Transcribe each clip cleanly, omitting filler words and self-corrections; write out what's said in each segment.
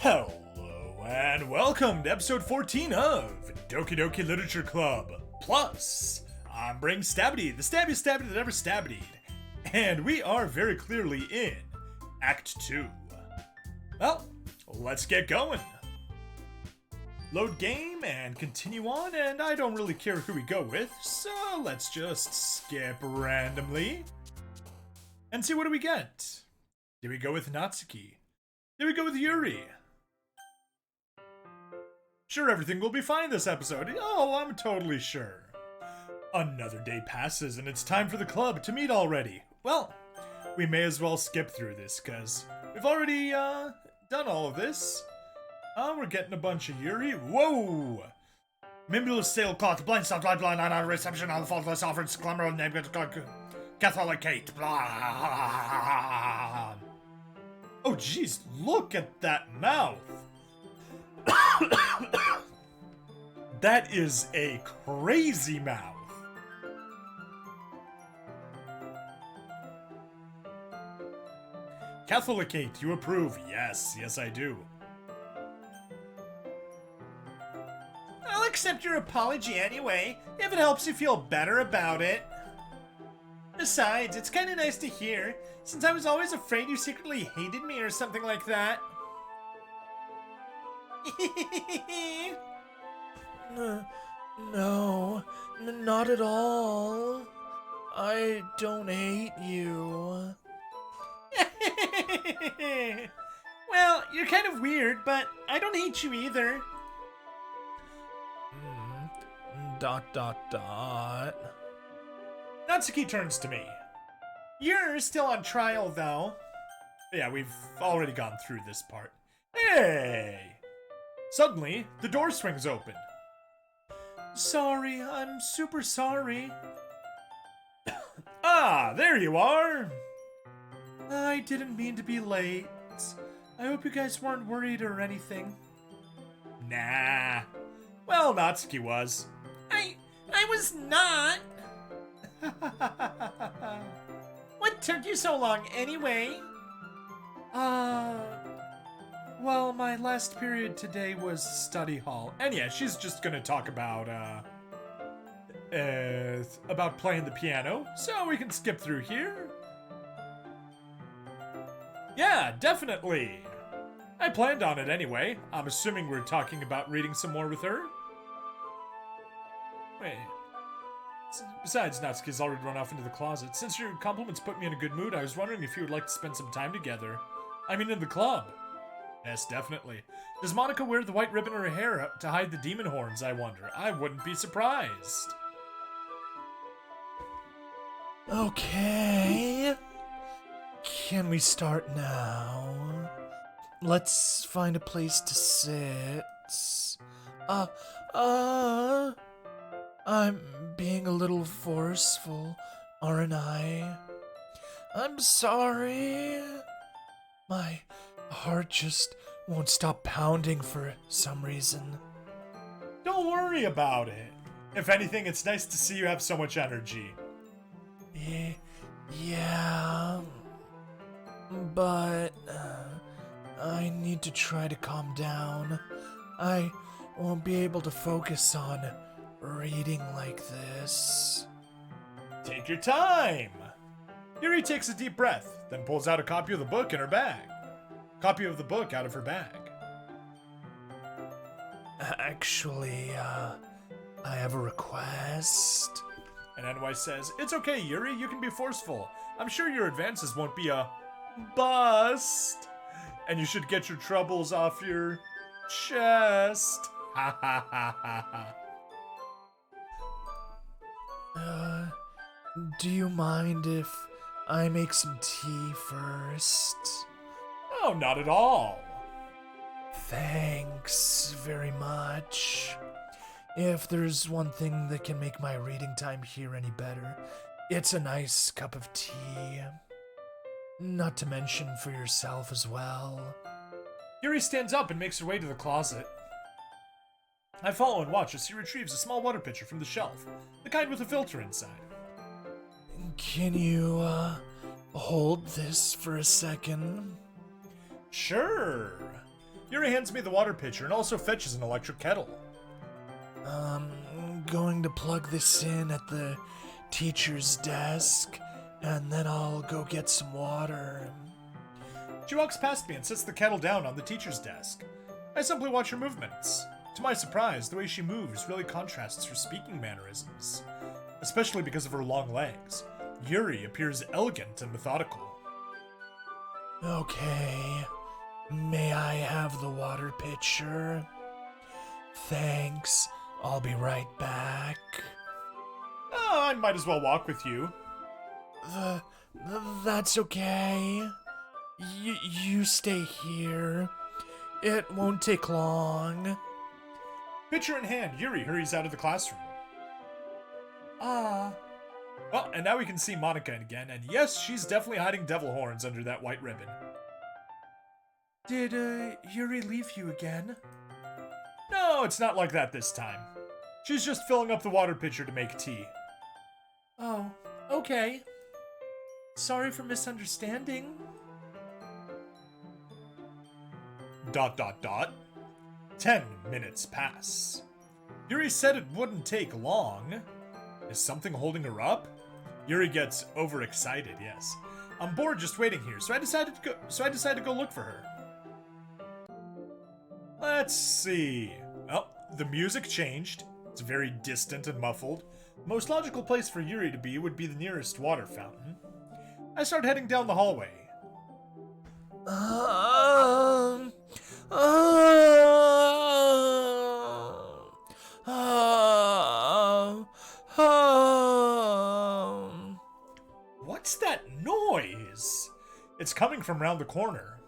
Hello and welcome to episode 14 of Doki Doki Literature Club Plus. I'm Brain Stabbity, the stabbiest stabby that ever stabbied, and we are very clearly in Act 2. Well, let's get going. Load game and continue on, and I don't really care who we go with, so let's just skip randomly and see what do we get. Did we go with Natsuki? Did we go with Yuri? Sure, everything will be fine this episode. Oh, I'm totally sure. Another day passes and it's time for the club to meet already. Well, we may as well skip through this because we've already done all of this. We're getting a bunch of Yuri. Whoa! Mimbulous sailcloth, blind stuff, blind on reception, on the faultless offered, glamour, name, Catholic Kate, blah. Oh, jeez, look at that mouth. That is a crazy mouth. Catholic Kate, you approve? Yes, yes I do. I'll accept your apology anyway, if it helps you feel better about it. Besides, it's kind of nice to hear, since I was always afraid you secretly hated me or something like that. No, not at all. I don't hate you. Well, you're kind of weird, but I don't hate you either. ... Natsuki turns to me. You're still on trial, though. Yeah, we've already gone through this part. Hey! Suddenly, the door swings open. Sorry, I'm super sorry. Ah, there you are! I didn't mean to be late. I hope you guys weren't worried or anything. Nah. Well, Natsuki was. I was not. What took you so long anyway? Well, my last period today was study hall. And yeah, she's just gonna talk about playing the piano, so we can skip through here. Yeah, definitely. I planned on it anyway. I'm assuming we're talking about reading some more with her. Wait. Besides, Natsuki's already run off into the closet. Since your compliments put me in a good mood, I was wondering if you would like to spend some time together. I mean, in the club. Yes, definitely. Does Monica wear the white ribbon in her hair to hide the demon horns, I wonder? I wouldn't be surprised. Okay. Can we start now? Let's find a place to sit. I'm being a little forceful, aren't I? I'm sorry. My heart just won't stop pounding for some reason. Don't worry about it. If anything, it's nice to see you have so much energy. Yeah, but I need to try to calm down. I won't be able to focus on reading like this. Take your time. Yuri takes a deep breath, then pulls out a copy of the book in her bag. Copy of the book out of her bag. Actually, I have a request. And NY says, it's okay, Yuri, you can be forceful. I'm sure your advances won't be a bust. And you should get your troubles off your chest. Ha ha ha ha ha. Do you mind if I make some tea first? Oh, not at all. Thanks very much. If there's one thing that can make my reading time here any better, it's a nice cup of tea. Not to mention for yourself as well. Yuri stands up and makes her way to the closet. I follow and watch as she retrieves a small water pitcher from the shelf, the kind with a filter inside. Can you, hold this for a second? Sure. Yuri hands me the water pitcher and also fetches an electric kettle. I'm going to plug this in at the teacher's desk, and then I'll go get some water. She walks past me and sets the kettle down on the teacher's desk. I simply watch her movements. To my surprise, the way she moves really contrasts her speaking mannerisms, especially because of her long legs. Yuri appears elegant and methodical. Okay, may I have the water pitcher? Thanks, I'll be right back. Oh, I might as well walk with you. That's okay. You stay here. It won't take long. Pitcher in hand, Yuri hurries out of the classroom. Well, and now we can see Monica again, and yes, she's definitely hiding devil horns under that white ribbon. Did Yuri leave you again? No, it's not like that this time. She's just filling up the water pitcher to make tea. Oh, okay. Sorry for misunderstanding. ... 10 minutes pass. Yuri said it wouldn't take long. Is something holding her up? Yuri gets overexcited, yes. I'm bored just waiting here, so I decided to go look for her. Let's see. Oh, the music changed. It's very distant and muffled. The most logical place for Yuri to be would be the nearest water fountain. I start heading down the hallway. What's that noise? It's coming from around the corner.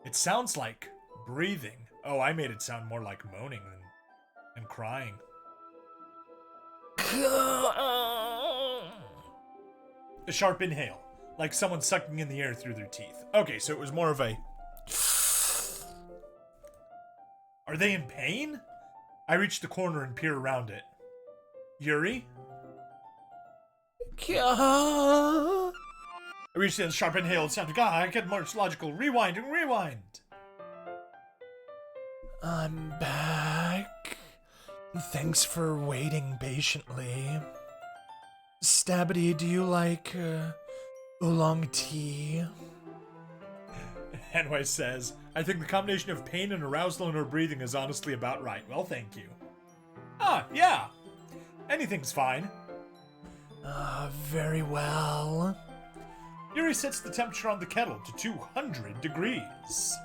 It sounds like breathing. Oh, I made it sound more like moaning than crying. A sharp inhale, like someone sucking in the air through their teeth. Okay, so it was more of a... Are they in pain? I reach the corner and peer around it. Yuri? I reach the sharp inhale, it sounded... God, I get more logical. Rewind and rewind. I'm back. Thanks for waiting patiently. Stabbity, do you like oolong tea? Hanwei says, I think the combination of pain and arousal in her breathing is honestly about right. Well, thank you. Ah, yeah. Anything's fine. Very well. Yuri sets the temperature on the kettle to 200 degrees.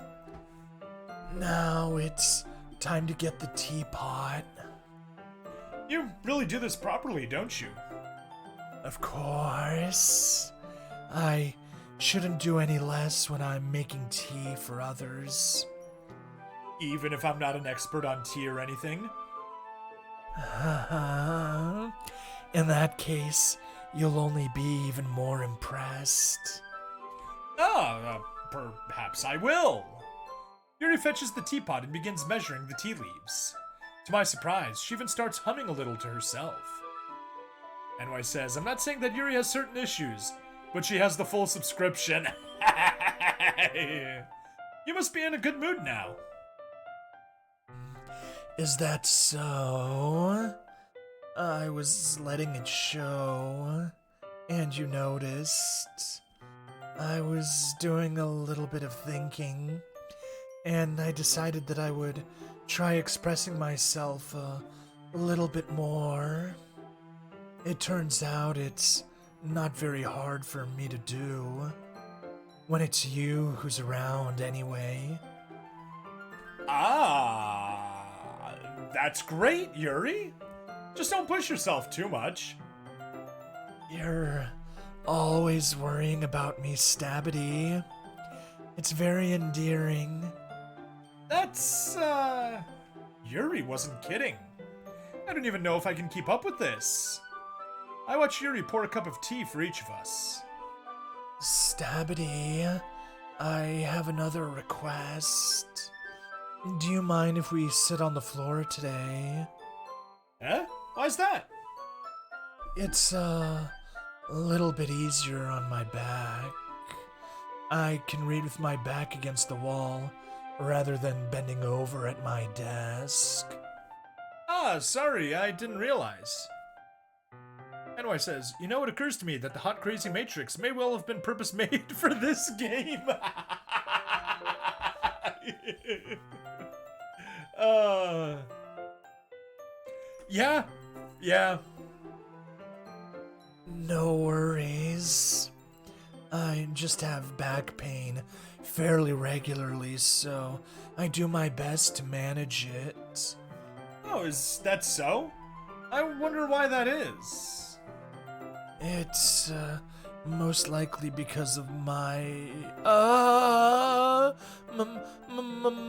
Now it's time to get the teapot. You really do this properly, don't you? Of course. I shouldn't do any less when I'm making tea for others. Even if I'm not an expert on tea or anything? In that case, you'll only be even more impressed. Perhaps I will. Yuri fetches the teapot and begins measuring the tea leaves. To my surprise, she even starts humming a little to herself. Hanwei says, I'm not saying that Yuri has certain issues, but she has the full subscription. You must be in a good mood now. Is that so? I was letting it show, and you noticed. I was doing a little bit of thinking, and I decided that I would try expressing myself a little bit more. It turns out it's not very hard for me to do, when it's you who's around anyway. That's great, Yuri. Just don't push yourself too much. You're always worrying about me, Stabbity. It's very endearing. That's, Yuri wasn't kidding. I don't even know if I can keep up with this. I watch Yuri pour a cup of tea for each of us. Stabbity, I have another request. Do you mind if we sit on the floor today? Eh? Why's that? It's a little bit easier on my back. I can read with my back against the wall, rather than bending over at my desk. Ah, sorry, I didn't realize. Anyway says, you know, it occurs to me that the hot crazy matrix may well have been purpose made for this game. Yeah. No worries. I just have back pain fairly regularly, so I do my best to manage it. Oh, is that so? I wonder why that is. It's, most likely because of my,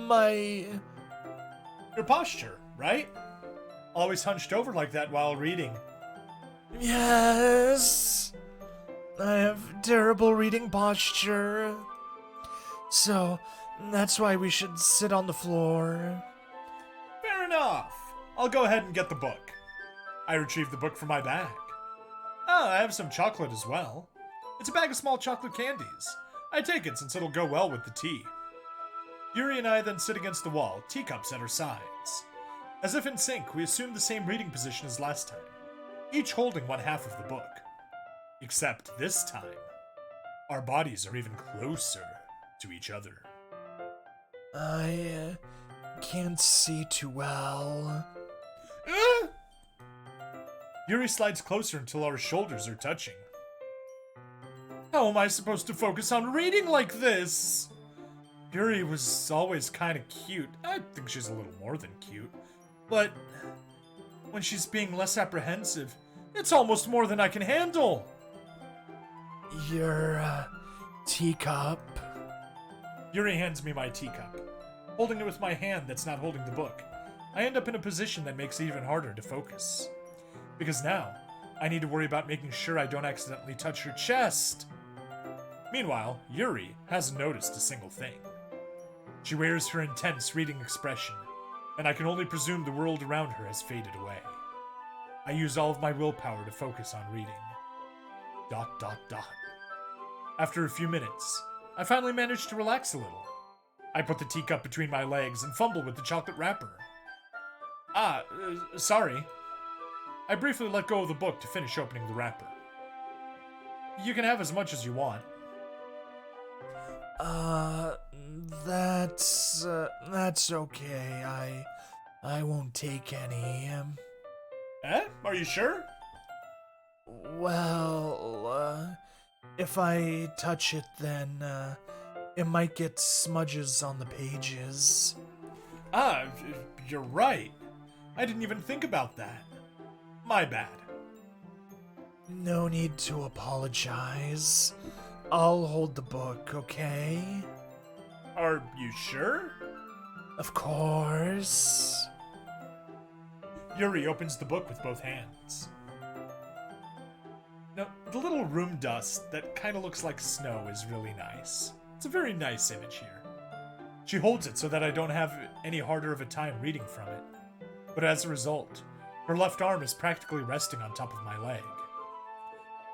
my... Your posture, right? Always hunched over like that while reading. Yes! I have terrible reading posture. So, that's why we should sit on the floor. Fair enough. I'll go ahead and get the book. I retrieve the book from my bag. I have some chocolate as well. It's a bag of small chocolate candies. I take it since it'll go well with the tea. Yuri and I then sit against the wall, teacups at our sides. As if in sync, we assume the same reading position as last time, each holding one half of the book. Except this time, our bodies are even closer to each other. I can't see too well. Yuri slides closer until our shoulders are touching. How am I supposed to focus on reading like this? Yuri was always kind of cute. I think she's a little more than cute. But when she's being less apprehensive, it's almost more than I can handle. Your, teacup. Yuri hands me my teacup. Holding it with my hand that's not holding the book, I end up in a position that makes it even harder to focus. Because now, I need to worry about making sure I don't accidentally touch her chest. Meanwhile, Yuri hasn't noticed a single thing. She wears her intense reading expression, and I can only presume the world around her has faded away. I use all of my willpower to focus on reading. ... After a few minutes, I finally manage to relax a little. I put the teacup between my legs and fumble with the chocolate wrapper. Sorry. I briefly let go of the book to finish opening the wrapper. You can have as much as you want. That's okay. I won't take any. Are you sure? Well, if I touch it, then, it might get smudges on the pages. You're right. I didn't even think about that. My bad. No need to apologize. I'll hold the book, okay? Are you sure? Of course. Yuri opens the book with both hands. Now, the little room dust that kind of looks like snow is really nice. It's a very nice image here. She holds it so that I don't have any harder of a time reading from it. But as a result, her left arm is practically resting on top of my leg.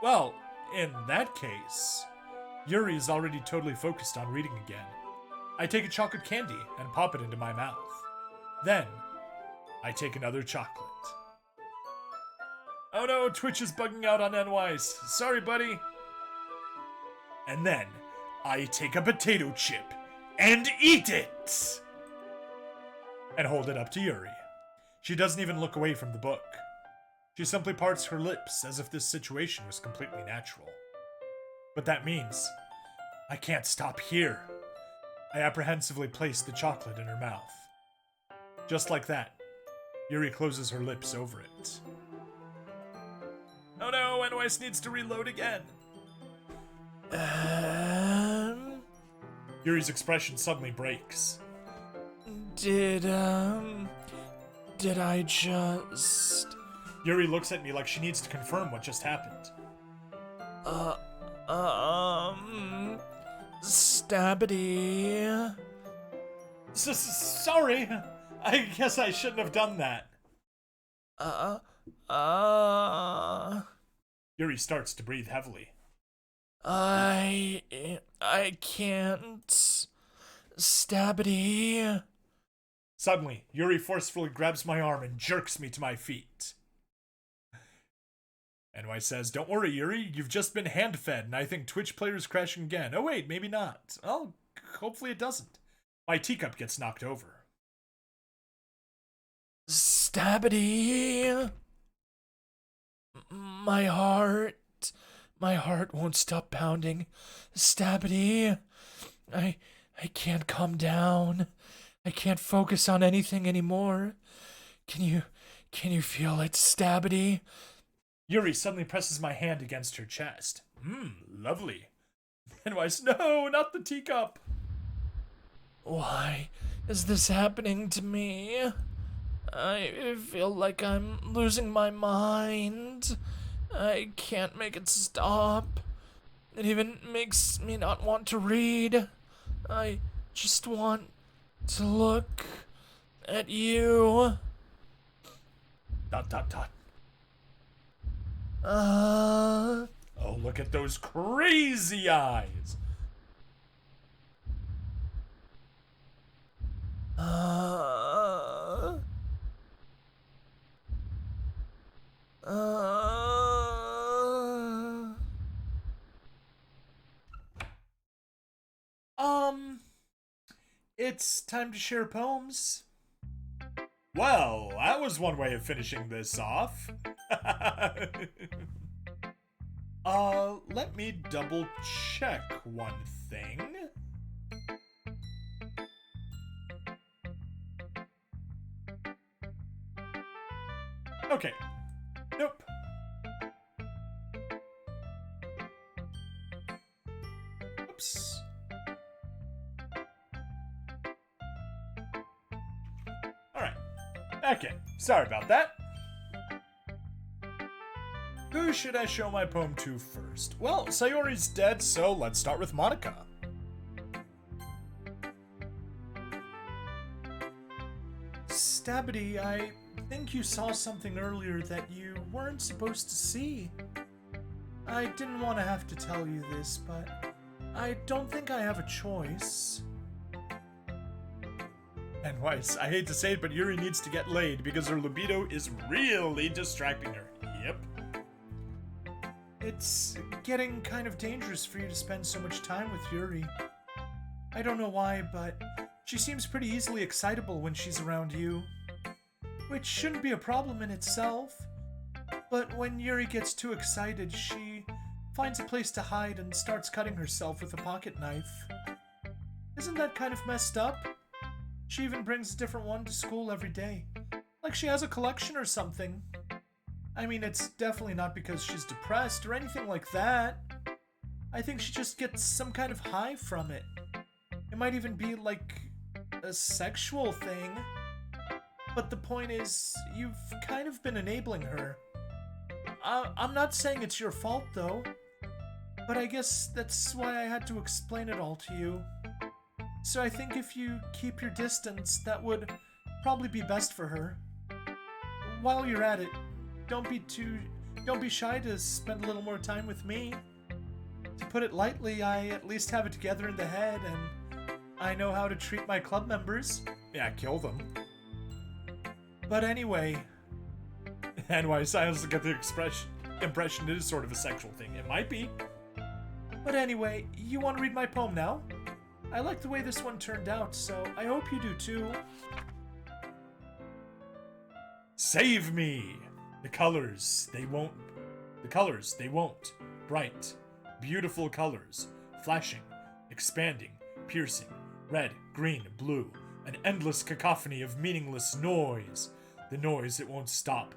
Well, in that case, Yuri is already totally focused on reading again. I take a chocolate candy and pop it into my mouth. Then, I take another chocolate. Oh no, Twitch is bugging out on NYs. Sorry, buddy. And then, I take a potato chip and eat it! And hold it up to Yuri. She doesn't even look away from the book. She simply parts her lips as if this situation was completely natural. But that means I can't stop here. I apprehensively place the chocolate in her mouth. Just like that, Yuri closes her lips over it. Oh no, NYS needs to reload again. Yuri's expression suddenly breaks. Did I just... Yuri looks at me like she needs to confirm what just happened. Stabbity. Sorry. I guess I shouldn't have done that. Yuri starts to breathe heavily. I can't Stabbity. Suddenly, Yuri forcefully grabs my arm and jerks me to my feet. NY says, "Don't worry, Yuri, you've just been hand-fed, and I think Twitch player's crashing again. Oh wait, maybe not. Oh, hopefully it doesn't." My teacup gets knocked over. Stabbity. My heart won't stop pounding. Stabbity. I can't calm down. I can't focus on anything anymore. Can you feel it, Stabbity? Yuri suddenly presses my hand against her chest. Lovely. NY says, "No, not the teacup." Why is this happening to me? I feel like I'm losing my mind. I can't make it stop. It even makes me not want to read. I just want to look at you. ... Oh, look at those crazy eyes. It's time to share poems. Well, that was one way of finishing this off. Let me double check one thing. Okay. Nope. Oops. Alright. Okay. Sorry about that. Who should I show my poem to first? Well, Sayori's dead, so let's start with Monica. Stabbity, I think you saw something earlier that you weren't supposed to see. I didn't want to have to tell you this, but I don't think I have a choice. And Weiss, I hate to say it, but Yuri needs to get laid because her libido is really distracting her. Yep. It's getting kind of dangerous for you to spend so much time with Yuri. I don't know why, but she seems pretty easily excitable when she's around you. Which shouldn't be a problem in itself. But when Yuri gets too excited, she finds a place to hide and starts cutting herself with a pocket knife. Isn't that kind of messed up? She even brings a different one to school every day. Like she has a collection or something. I mean, it's definitely not because she's depressed or anything like that. I think she just gets some kind of high from it. It might even be like a sexual thing. But the point is, you've kind of been enabling her. I'm not saying it's your fault, though. But I guess that's why I had to explain it all to you. So I think if you keep your distance, that would probably be best for her. While you're at it, don't be shy to spend a little more time with me. To put it lightly, I at least have it together in the head, and I know how to treat my club members. Yeah, kill them. But anyway, NY Silence to get the impression it is sort of a sexual thing. It might be. But anyway, you want to read my poem now? I like the way this one turned out, so I hope you do too. Save me! The colors, they won't. Bright, beautiful colors. Flashing, expanding, piercing. Red, green, blue. An endless cacophony of meaningless noise. The noise that won't stop.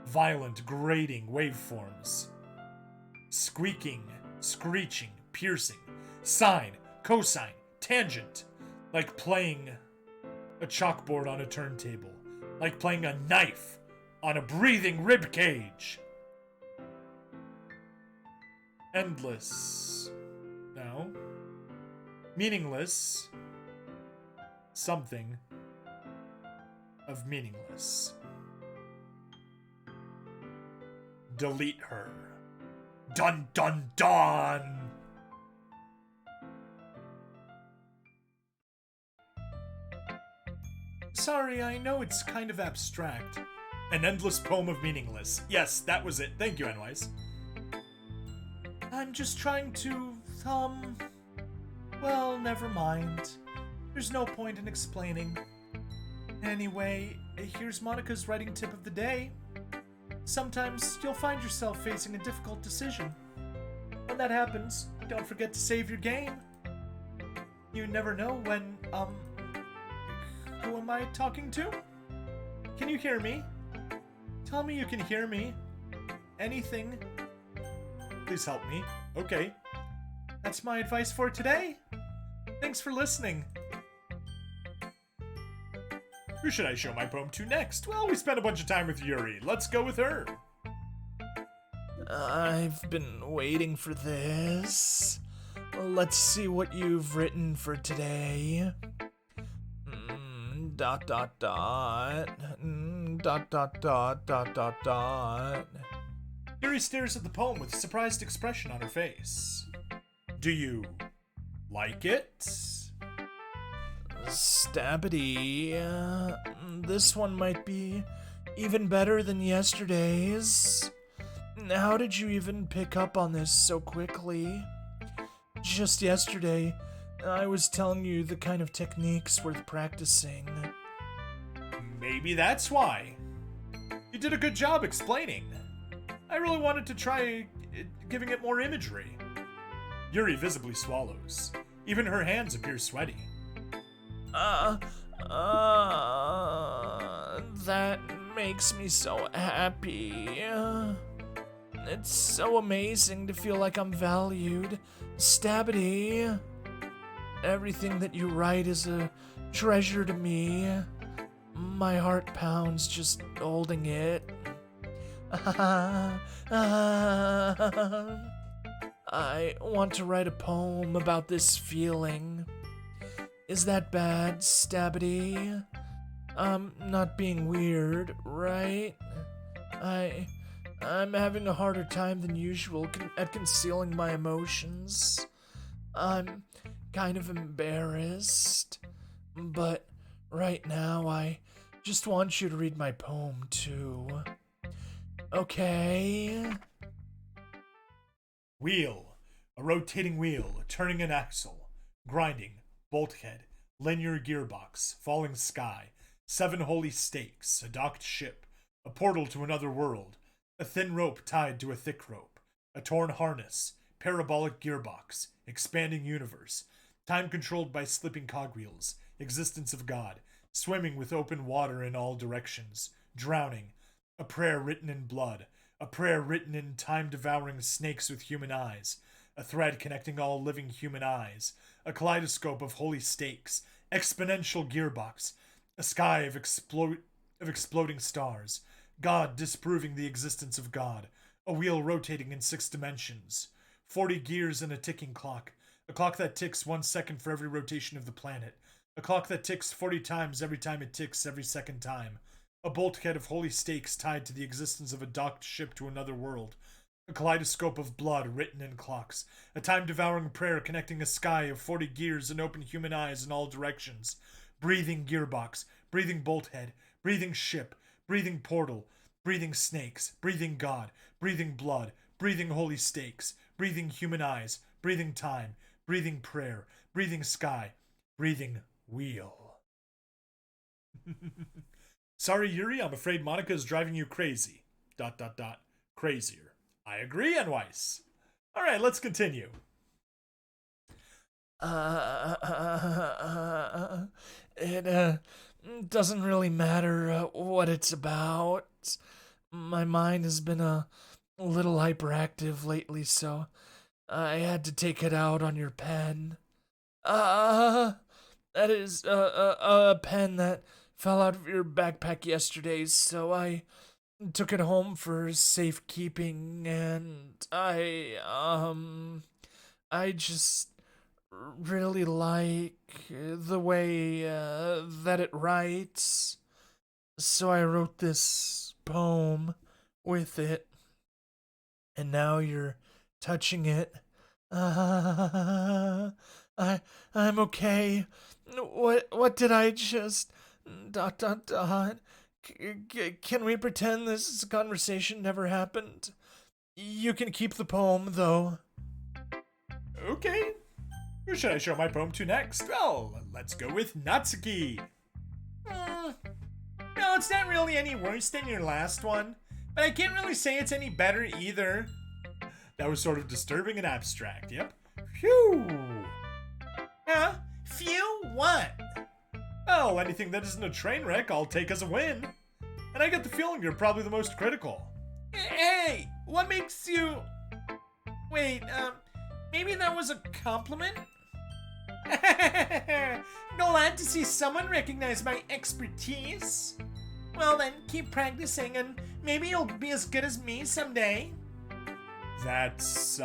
Violent, grating waveforms. Squeaking, screeching, piercing. Sine, cosine, tangent. Like playing a chalkboard on a turntable. Like playing a knife on a breathing rib cage. Endless. No. Meaningless. Something of meaningless. Delete her. Dun dun dun! Sorry, I know it's kind of abstract. An endless poem of meaningless. Yes, that was it. Thank you, Anwise. I'm just trying to, well, never mind. There's no point in explaining. Anyway, here's Monica's writing tip of the day. Sometimes you'll find yourself facing a difficult decision. When that happens, don't forget to save your game. You never know when, who am I talking to? Can you hear me? Tell me you can hear me. Anything. Please help me. Okay. That's my advice for today. Thanks for listening. Who should I show my poem to next? Well, we spent a bunch of time with Yuri. Let's go with her. I've been waiting for this. Let's see what you've written for today. Dot dot dot. Dot dot dot dot dot dot. Yuri stares at the poem with a surprised expression on her face. Do you like it? Stabbity. This one might be even better than yesterday's. How did you even pick up on this so quickly? Just yesterday, I was telling you the kind of techniques worth practicing. Maybe that's why. You did a good job explaining. I really wanted to try giving it more imagery. Yuri visibly swallows. Even her hands appear sweaty. That makes me so happy. It's so amazing to feel like I'm valued. Stabbity. Everything that you write is a treasure to me. My heart pounds just holding it. I want to write a poem about this feeling. Is that bad, Stabbity? I'm not being weird, right? I'm having a harder time than usual at concealing my emotions. I'm kind of embarrassed. But right now, I just want you to read my poem, too. Okay? Wheel. A rotating wheel, turning an axle. Grinding. Bolthead. Linear gearbox. Falling sky. 7 holy stakes. A docked ship. A portal to another world. A thin rope tied to a thick rope. A torn harness. Parabolic gearbox. Expanding universe. Time controlled by slipping cogwheels. Existence of God. Swimming with open water in all directions. Drowning. A prayer written in blood. A prayer written in time-devouring snakes with human eyes. A thread connecting all living human eyes. A kaleidoscope of holy stakes. Exponential gearbox. A sky of exploding stars. God disproving the existence of God. A wheel rotating in 6 dimensions. 40 gears and a ticking clock. A clock that ticks 1 second for every rotation of the planet. A clock that ticks 40 times every time it ticks every second time. A bulkhead of holy stakes tied to the existence of a docked ship to another world. A kaleidoscope of blood written in clocks. A time-devouring prayer connecting a sky of 40 gears and open human eyes in all directions. Breathing gearbox. Breathing bolthead. Breathing ship. Breathing portal. Breathing snakes. Breathing God. Breathing blood. Breathing holy stakes. Breathing human eyes. Breathing time. Breathing prayer. Breathing sky. Breathing wheel. Sorry, Yuri, I'm afraid Monica is driving you crazy. ... Crazier. I agree, Anwise. Alright, let's continue. It doesn't really matter what it's about. My mind has been a little hyperactive lately, so I had to take it out on your pen. That is a pen that fell out of your backpack yesterday, so I took it home for safekeeping, and I just really like the way that it writes, so I wrote this poem with it, and now you're touching it. I'm okay. What did I just Dot dot dot. Can we pretend this conversation never happened? You can keep the poem, though. Okay. Who should I show my poem to next? Well, let's go with Natsuki. No, it's not really any worse than your last one, but I can't really say it's any better either. That was sort of disturbing and abstract, yep. Phew! Huh? Phew? What? Well, anything that isn't a train wreck I'll take as a win. And I get the feeling you're probably the most critical. Hey! What makes you... Wait, maybe that was a compliment? Glad to see someone recognize my expertise. Well then, keep practicing and maybe you'll be as good as me someday. That's,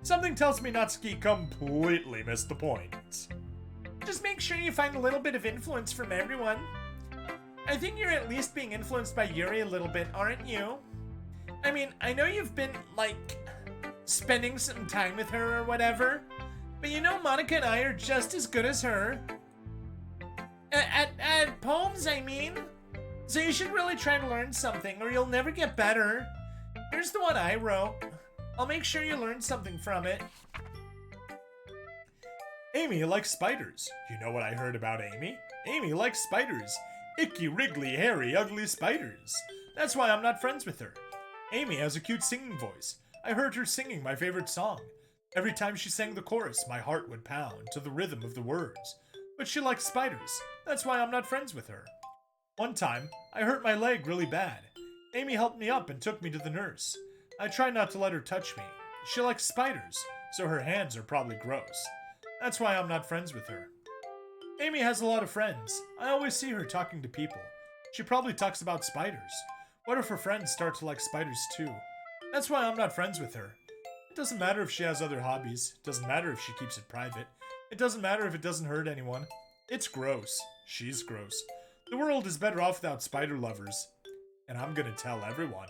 something tells me Natsuki completely missed the point. Just make sure you find a little bit of influence from everyone. I think you're at least being influenced by Yuri a little bit, aren't you? I mean, I know you've been, like, spending some time with her or whatever, but you know Monica and I are just as good as her. At poems, I mean. So you should really try to learn something or you'll never get better. Here's the one I wrote. I'll make sure you learn something from it. Amy likes spiders. You know what I heard about Amy? Amy likes spiders. Icky, wriggly, hairy, ugly spiders. That's why I'm not friends with her. Amy has a cute singing voice. I heard her singing my favorite song. Every time she sang the chorus, my heart would pound to the rhythm of the words. But she likes spiders. That's why I'm not friends with her. One time, I hurt my leg really bad. Amy helped me up and took me to the nurse. I try not to let her touch me. She likes spiders, so her hands are probably gross. That's why I'm not friends with her. Amy has a lot of friends. I always see her talking to people. She probably talks about spiders. What if her friends start to like spiders too? That's why I'm not friends with her. It doesn't matter if she has other hobbies. It doesn't matter if she keeps it private. It doesn't matter if it doesn't hurt anyone. It's gross. She's gross. The world is better off without spider lovers. And I'm gonna tell everyone.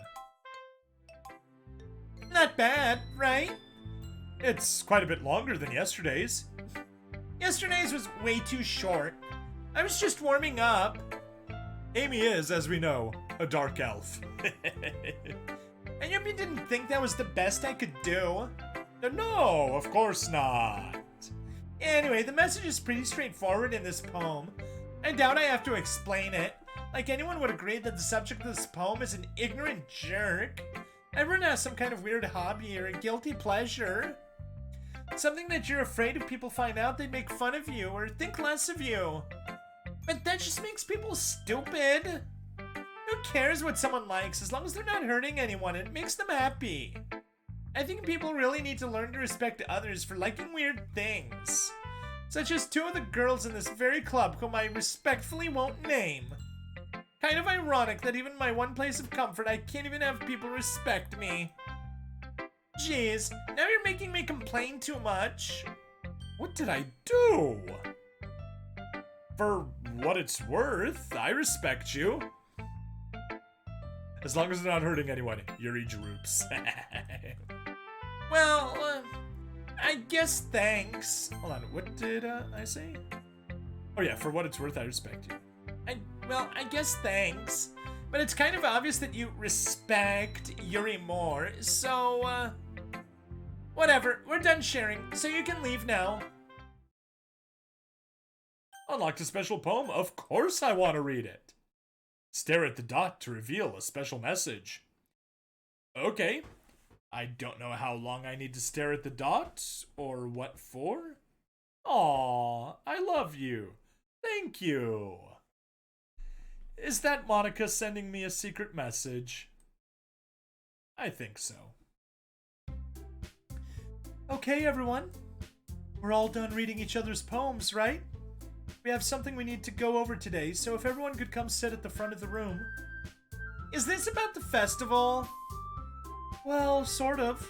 Not bad, right? It's quite a bit longer than yesterday's. Yesterday's was way too short. I was just warming up. Amy is, as we know, a dark elf. I hope you didn't think that was the best I could do. No, of course not. Anyway, the message is pretty straightforward in this poem. I doubt I have to explain it. Like anyone would agree that the subject of this poem is an ignorant jerk. Everyone has some kind of weird hobby or a guilty pleasure. Something that you're afraid if people find out they'd make fun of you or think less of you. But that just makes people stupid. Who cares what someone likes as long as they're not hurting anyone and it makes them happy? I think people really need to learn to respect others for liking weird things. Such as two of the girls in this very club whom I respectfully won't name. Kind of ironic that even in my one place of comfort I can't even have people respect me. Jeez, now you're making me complain too much. What did I do? For what it's worth, I respect you. As long as they're not hurting anyone, Yuri droops. Well, I guess thanks. Hold on, what did I say? Oh yeah, for what it's worth, I respect you. I guess thanks. But it's kind of obvious that you respect Yuri more, so, whatever, we're done sharing, so you can leave now. Unlocked a special poem? Of course I want to read it. Stare at the dot to reveal a special message. Okay. I don't know how long I need to stare at the dot, or what for. Aw, I love you. Thank you. Is that Monica sending me a secret message? I think so. Okay, everyone. We're all done reading each other's poems, right? We have something we need to go over today, so if everyone could come sit at the front of the room. Is this about the festival? Well, sort of.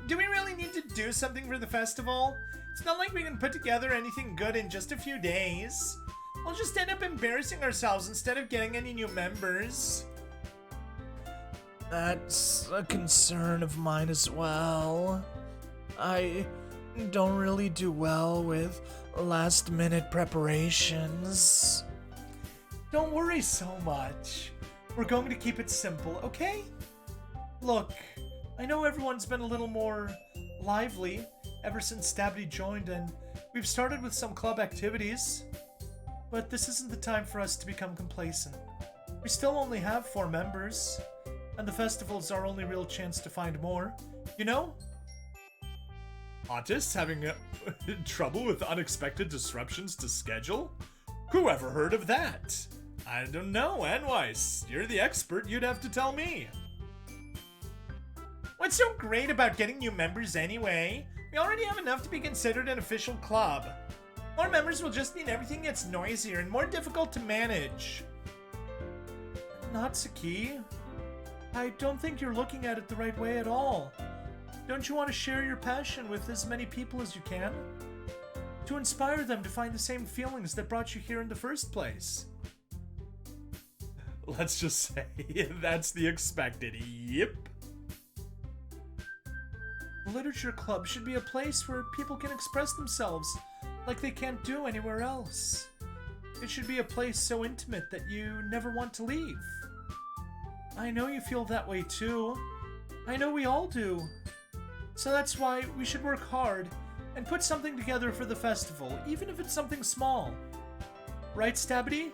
Do we really need to do something for the festival? It's not like we can put together anything good in just a few days. We'll just end up embarrassing ourselves instead of getting any new members. That's a concern of mine as well. I don't really do well with last-minute preparations. Don't worry so much. We're going to keep it simple, okay? Look, I know everyone's been a little more lively ever since Stabby joined, and we've started with some club activities. But this isn't the time for us to become complacent. We still only have 4 members, and the festival's our only real chance to find more, you know? Artists having trouble with unexpected disruptions to schedule? Who ever heard of that? I don't know, Anwise. You're the expert, you'd have to tell me. What's so great about getting new members anyway? We already have enough to be considered an official club. More members will just mean everything gets noisier and more difficult to manage. Natsuki, I don't think you're looking at it the right way at all. Don't you want to share your passion with as many people as you can? To inspire them to find the same feelings that brought you here in the first place. Let's just say that's the expected. Yep. The Literature Club should be a place where people can express themselves like they can't do anywhere else. It should be a place so intimate that you never want to leave. I know you feel that way too. I know we all do. So that's why we should work hard and put something together for the festival, even if it's something small. Right, Stabby?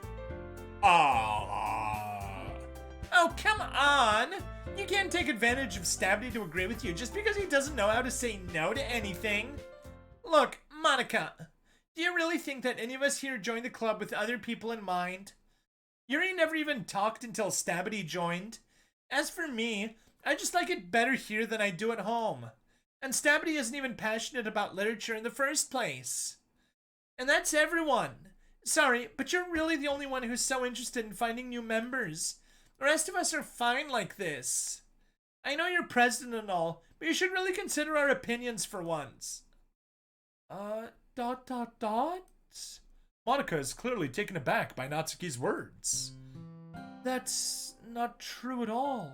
Oh, come on! You can't take advantage of Stabby to agree with you just because he doesn't know how to say no to anything. Look, Monica, do you really think that any of us here joined the club with other people in mind? Yuri never even talked until Stabby joined. As for me, I just like it better here than I do at home. And Stabby isn't even passionate about literature in the first place. And that's everyone. Sorry, but you're really the only one who's so interested in finding new members. The rest of us are fine like this. I know you're president and all, but you should really consider our opinions for once. Monica is clearly taken aback by Natsuki's words. That's not true at all.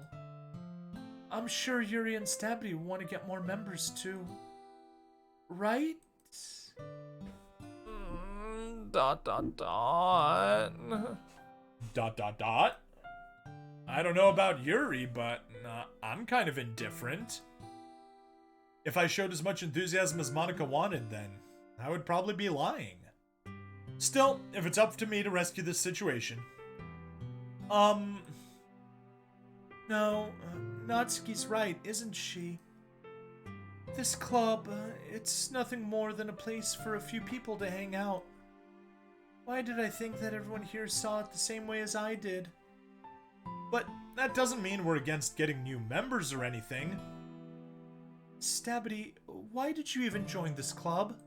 I'm sure Yuri and Stabby want to get more members too. Right? ... I don't know about Yuri, but I'm kind of indifferent. If I showed as much enthusiasm as Monica wanted, then I would probably be lying. Still, if it's up to me to rescue this situation. No, Natsuki's right, isn't she? This club, it's nothing more than a place for a few people to hang out. Why did I think that everyone here saw it the same way as I did? But that doesn't mean we're against getting new members or anything. Stabby, why did you even join this club?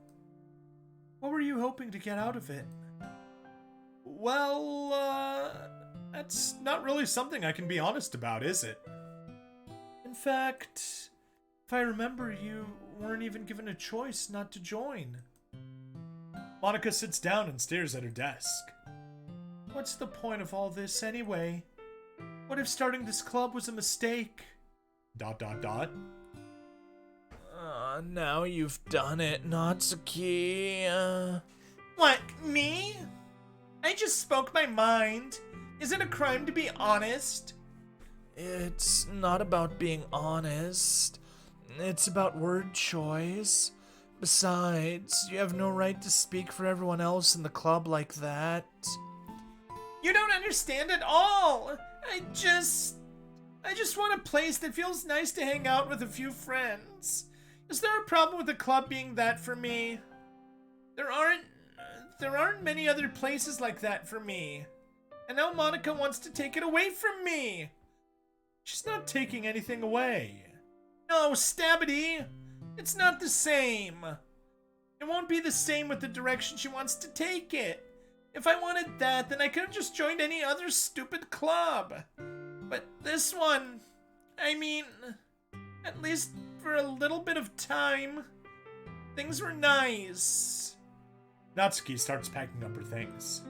What were you hoping to get out of it? Well, that's not really something I can be honest about, is it? In fact, if I remember, you weren't even given a choice not to join. Monica sits down and stares at her desk. What's the point of all this anyway? What if starting this club was a mistake? ... Now you've done it, Natsuki. What, me? I just spoke my mind. Is it a crime to be honest? It's not about being honest. It's about word choice. Besides, you have no right to speak for everyone else in the club like that. You don't understand at all. I just want a place that feels nice to hang out with a few friends. Is there a problem with the club being that for me? There aren't many other places like that for me. And now Monica wants to take it away from me. She's not taking anything away. No, Stabby, it's not the same. It won't be the same with the direction she wants to take it. If I wanted that, then I could have just joined any other stupid club. But this one, I mean, at least for a little bit of time, things were nice. Natsuki starts packing up her things.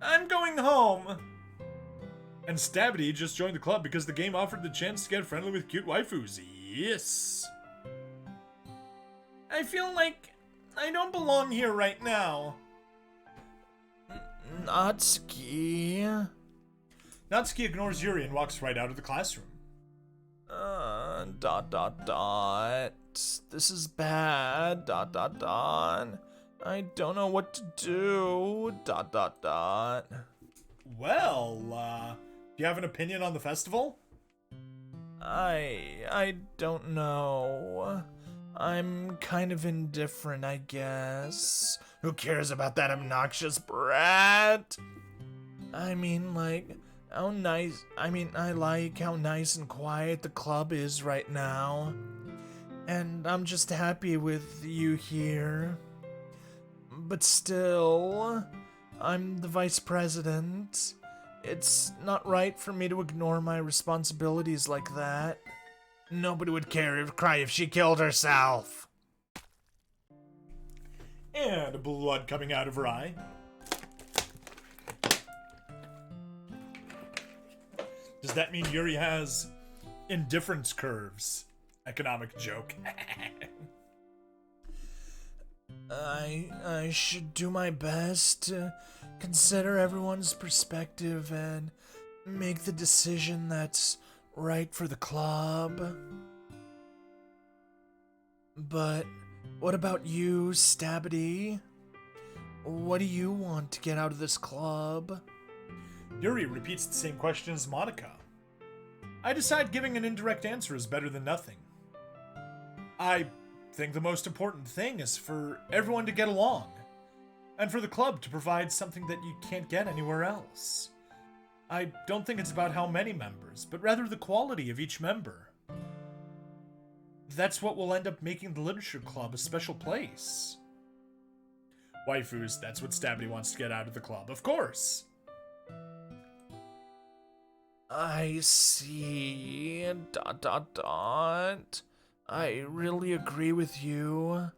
I'm going home. And Stabby just joined the club because the game offered the chance to get friendly with cute waifus. Yes. I feel like I don't belong here right now. Natsuki. Natsuki ignores Yuri and walks right out of the classroom. This is bad. I don't know what to do. Well, do you have an opinion on the festival? I don't know. I'm kind of indifferent, I guess. Who cares about that obnoxious brat? I mean, like, how nice. I like how nice and quiet the club is right now. And I'm just happy with you here. But still, I'm the vice president. It's not right for me to ignore my responsibilities like that. Nobody would cry if she killed herself. And blood coming out of her eye. Does that mean Yuri has indifference curves? Economic joke. I should do my best to consider everyone's perspective and make the decision that's right for the club. But what about you, Stabity? What do you want to get out of this club? Yuri repeats the same question as Monica. I decide giving an indirect answer is better than nothing. I think the most important thing is for everyone to get along, and for the club to provide something that you can't get anywhere else. I don't think it's about how many members, but rather the quality of each member. That's what will end up making the Literature Club a special place. Waifus, that's what Stabby wants to get out of the club, of course. I see. I really agree with you.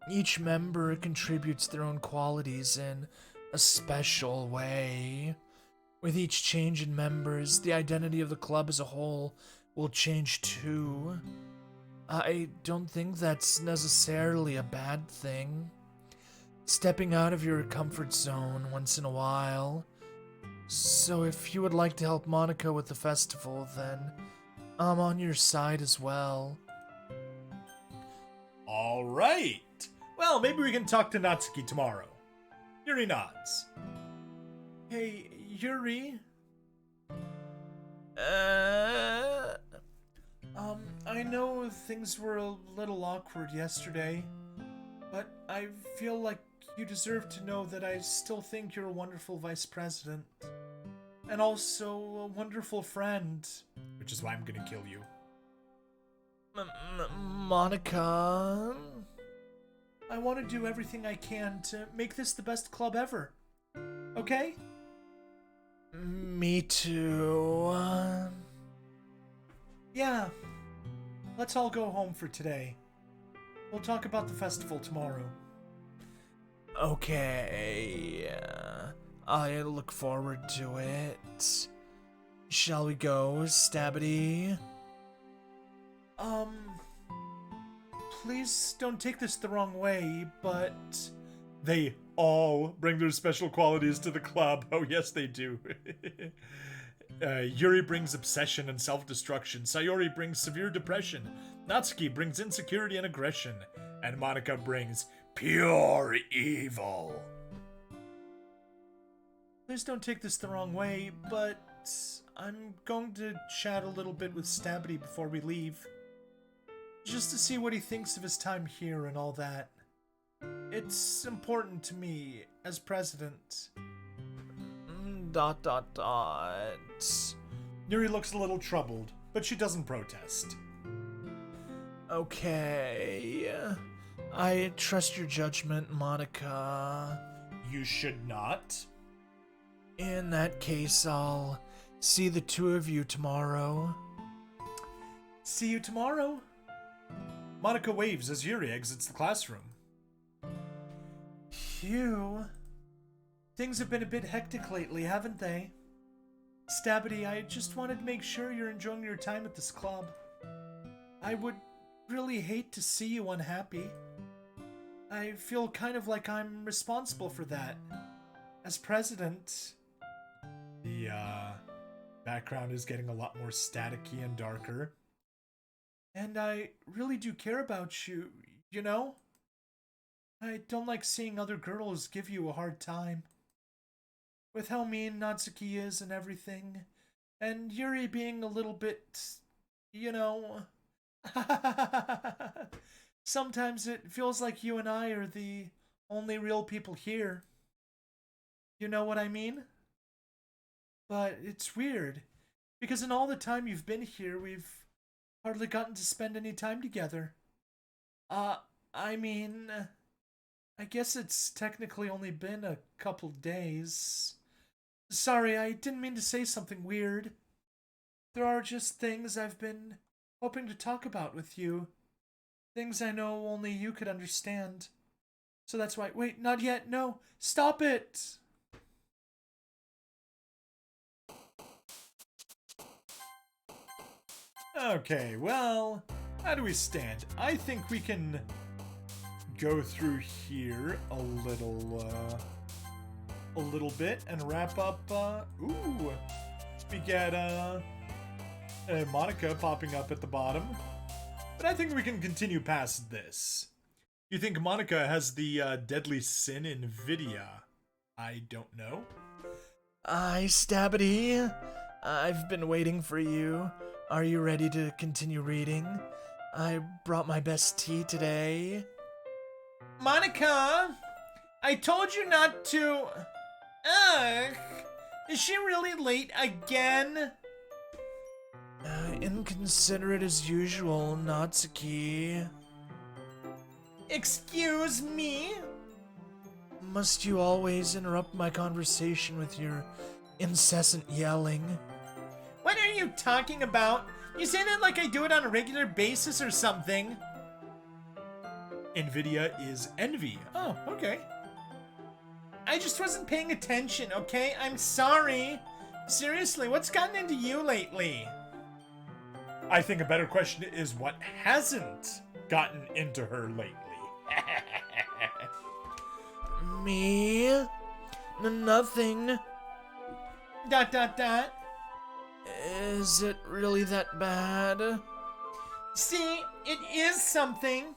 Each member contributes their own qualities in a special way. With each change in members, the identity of the club as a whole will change too. I don't think that's necessarily a bad thing. Stepping out of your comfort zone once in a while. So if you would like to help Monica with the festival, then I'm on your side as well. All right. Well, maybe we can talk to Natsuki tomorrow. Yuri nods. Hey, Yuri? I know things were a little awkward yesterday, but I feel like you deserve to know that I still think you're a wonderful vice president. And also a wonderful friend. Which is why I'm gonna kill you. Monica? I want to do everything I can to make this the best club ever. Okay? Me too. Yeah. Let's all go home for today. We'll talk about the festival tomorrow. Okay. I look forward to it. Shall we go, Stabity? Please don't take this the wrong way, but they all bring their special qualities to the club. Oh, yes, they do. Yuri brings obsession and self-destruction. Sayori brings severe depression. Natsuki brings insecurity and aggression. And Monica brings pure evil. Please don't take this the wrong way, but I'm going to chat a little bit with Stabity before we leave. Just to see what he thinks of his time here and all that. It's important to me as president. ... Yuri looks a little troubled, but she doesn't protest. Okay. I trust your judgment, Monica. You should not. In that case, I'll see the two of you tomorrow. See you tomorrow. Monica waves as Yuri exits the classroom. Phew. Things have been a bit hectic lately, haven't they? Stabity, I just wanted to make sure you're enjoying your time at this club. I would really hate to see you unhappy. I feel kind of like I'm responsible for that. As president. The background is getting a lot more staticky and darker. And I really do care about you, you know? I don't like seeing other girls give you a hard time. With how mean Natsuki is and everything. And Yuri being a little bit, you know... Sometimes it feels like you and I are the only real people here. You know what I mean? But it's weird, because in all the time you've been here, we've hardly gotten to spend any time together. Uh, I mean, I guess it's technically only been a couple days. Sorry, I didn't mean to say something weird. There are just things I've been hoping to talk about with you. Things I know only you could understand. So that's why. Wait, not yet. No, stop it! Okay, well, how do we stand? I think we can go through here a little bit and wrap up. Ooh, we get Monica popping up at the bottom, but I think we can continue past this. You think Monica has the deadly sin Nvidia? I don't know. Hi, Stabbity. I've been waiting for you. Are you ready to continue reading? I brought my best tea today. Monica! I told you not to... Ugh! Is she really late again? Inconsiderate as usual, Natsuki. Excuse me? Must you always interrupt my conversation with your incessant yelling? What are you talking about? You say that like I do it on a regular basis or something. Nvidia is envy. Oh, okay. I just wasn't paying attention, okay? I'm sorry. Seriously, what's gotten into you lately? I think a better question is what hasn't gotten into her lately. Me? Nothing. ... Is it really that bad? See, it is something.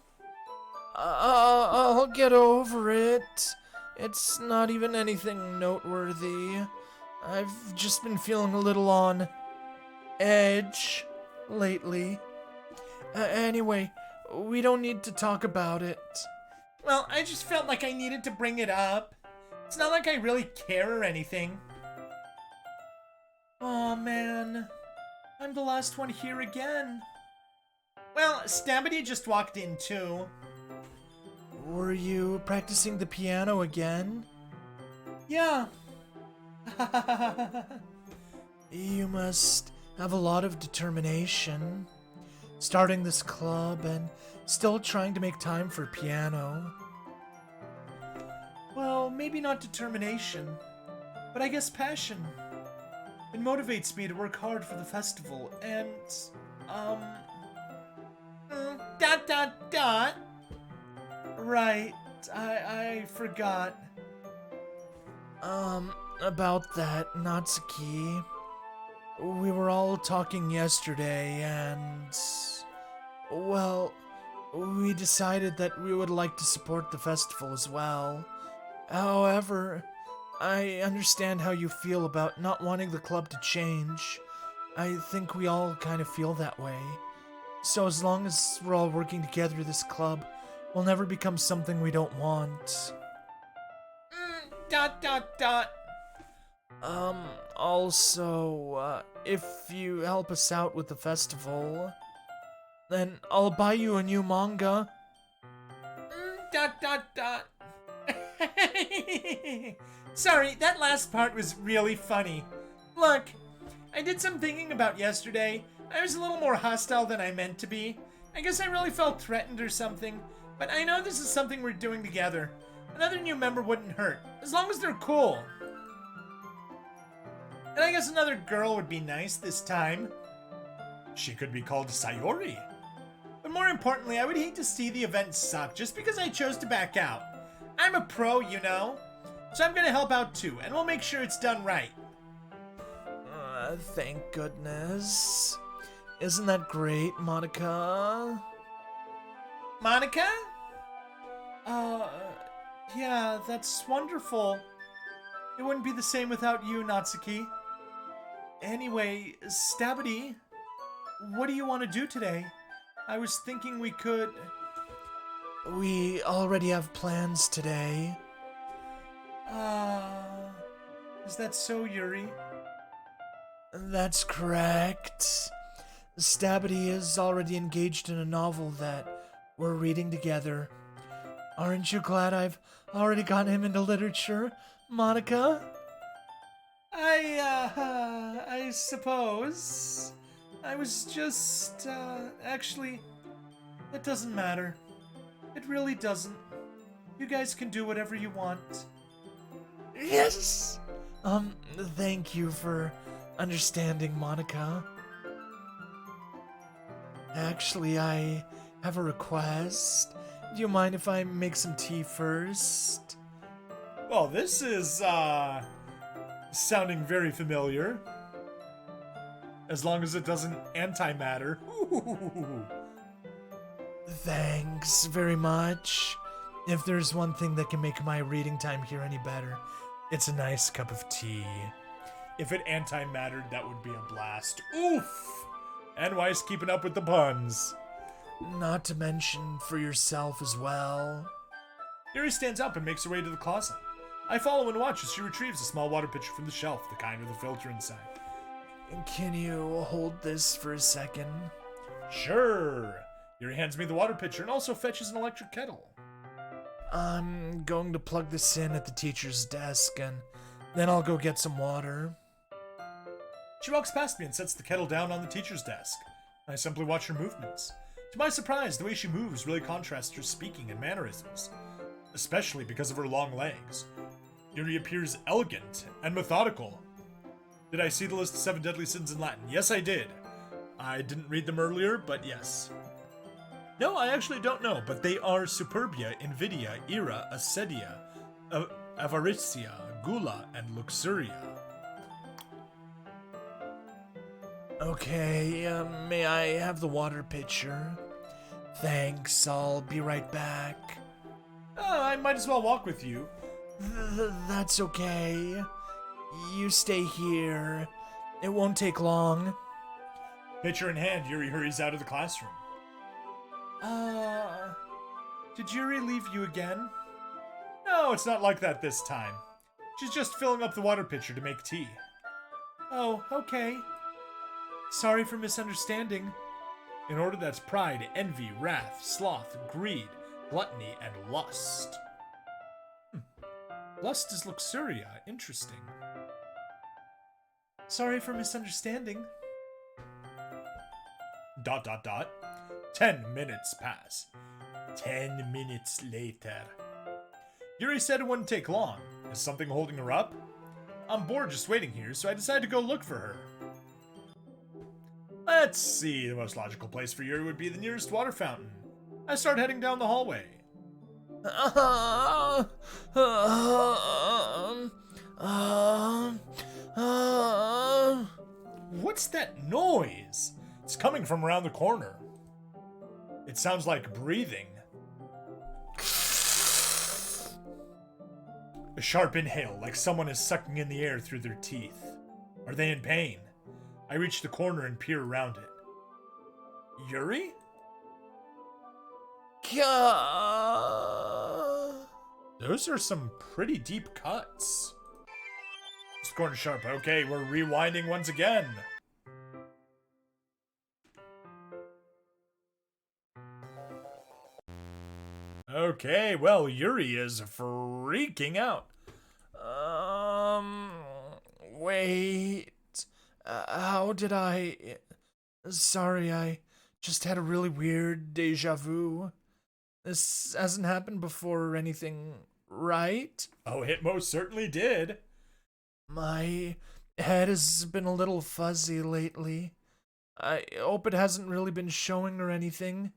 I'll get over it. It's not even anything noteworthy. I've just been feeling a little on edge lately. Anyway, we don't need to talk about it. Well, I just felt like I needed to bring it up. It's not like I really care or anything. Oh man, I'm the last one here again. Well, Stabbity just walked in too. Were you practicing the piano again? Yeah. You must have a lot of determination. Starting this club and still trying to make time for piano. Well, maybe not determination, but I guess passion. It motivates me to work hard for the festival, and, Right, I forgot. About that, Natsuki. We were all talking yesterday, and... Well, we decided that we would like to support the festival as well. However, I understand how you feel about not wanting the club to change. I think we all kind of feel that way. So as long as we're all working together, this club will never become something we don't want. Also, if you help us out with the festival, then I'll buy you a new manga. Sorry, that last part was really funny. Look, I did some thinking about yesterday. I was a little more hostile than I meant to be. I guess I really felt threatened or something, but I know this is something we're doing together. Another new member wouldn't hurt, as long as they're cool. And I guess another girl would be nice this time. She could be called Sayori. But more importantly, I would hate to see the event suck just because I chose to back out. I'm a pro, you know. So I'm gonna help out too, and we'll make sure it's done right. Thank goodness. Isn't that great, Monica? Monica? Yeah, that's wonderful. It wouldn't be the same without you, Natsuki. Anyway, Stabity, what do you want to do today? I was thinking we could... We already have plans today. Is that so, Yuri? That's correct. Stabity is already engaged in a novel that we're reading together. Aren't you glad I've already got him into literature, Monica? I suppose. I was just, actually, it doesn't matter. It really doesn't. You guys can do whatever you want. Yes! Thank you for understanding, Monica. Actually, I have a request. Do you mind if I make some tea first? Well, this is, sounding very familiar. As long as it doesn't antimatter. Ooh. Thanks very much. If there's one thing that can make my reading time here any better, it's a nice cup of tea. If it antimattered, that would be a blast. Oof! And Weiss keeping up with the puns. Not to mention for yourself as well. Yuri stands up and makes her way to the closet. I follow and watch as she retrieves a small water pitcher from the shelf, the kind with a filter inside. Can you hold this for a second? Sure. Yuri hands me the water pitcher and also fetches an electric kettle. I'm going to plug this in at the teacher's desk and then I'll go get some water. She walks past me and sets the kettle down on the teacher's desk. I simply watch her movements. To my surprise, the way she moves really contrasts her speaking and mannerisms, especially because of her long legs. Yuri appears elegant and methodical. Did I see the list of 7 deadly sins in Latin? Yes, I did. I didn't read them earlier, but yes. No, I actually don't know, but they are superbia, invidia, ira, acedia, avaricia, gula, and luxuria. Okay, may I have the water pitcher? Thanks, I'll be right back. I might as well walk with you. That's okay. You stay here. It won't take long. Pitcher in hand, Yuri hurries out of the classroom. Did Yuri leave you again? No, it's not like that this time. She's just filling up the water pitcher to make tea. Oh, okay. Sorry for misunderstanding. In order, that's pride, envy, wrath, sloth, greed, gluttony, and lust. Lust is luxuria. Interesting. Sorry for misunderstanding. ... 10 minutes pass. 10 minutes later. Yuri said it wouldn't take long. Is something holding her up? I'm bored just waiting here, so I decided to go look for her. Let's see, the most logical place for Yuri would be the nearest water fountain. I start heading down the hallway. What's that noise? It's coming from around the corner. It sounds like breathing. A sharp inhale, like someone is sucking in the air through their teeth. Are they in pain? I reach the corner and peer around it. Yuri? Those are some pretty deep cuts. This corner sharp. Okay, we're rewinding once again. Okay, well, Yuri is freaking out. Wait. How did I... Sorry, I just had a really weird deja vu. This hasn't happened before or anything, right? Oh, it most certainly did. My head has been a little fuzzy lately. I hope it hasn't really been showing or anything.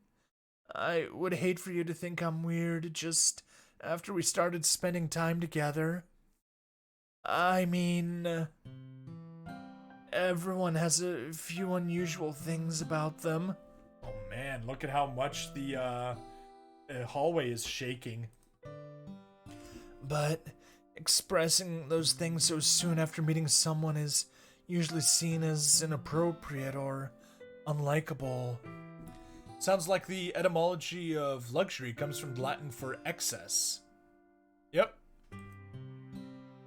I would hate for you to think I'm weird just after we started spending time together. I mean, everyone has a few unusual things about them. Oh man, look at how much the hallway is shaking. But expressing those things so soon after meeting someone is usually seen as inappropriate or unlikable. Sounds like the etymology of luxury comes from Latin for excess. Yep.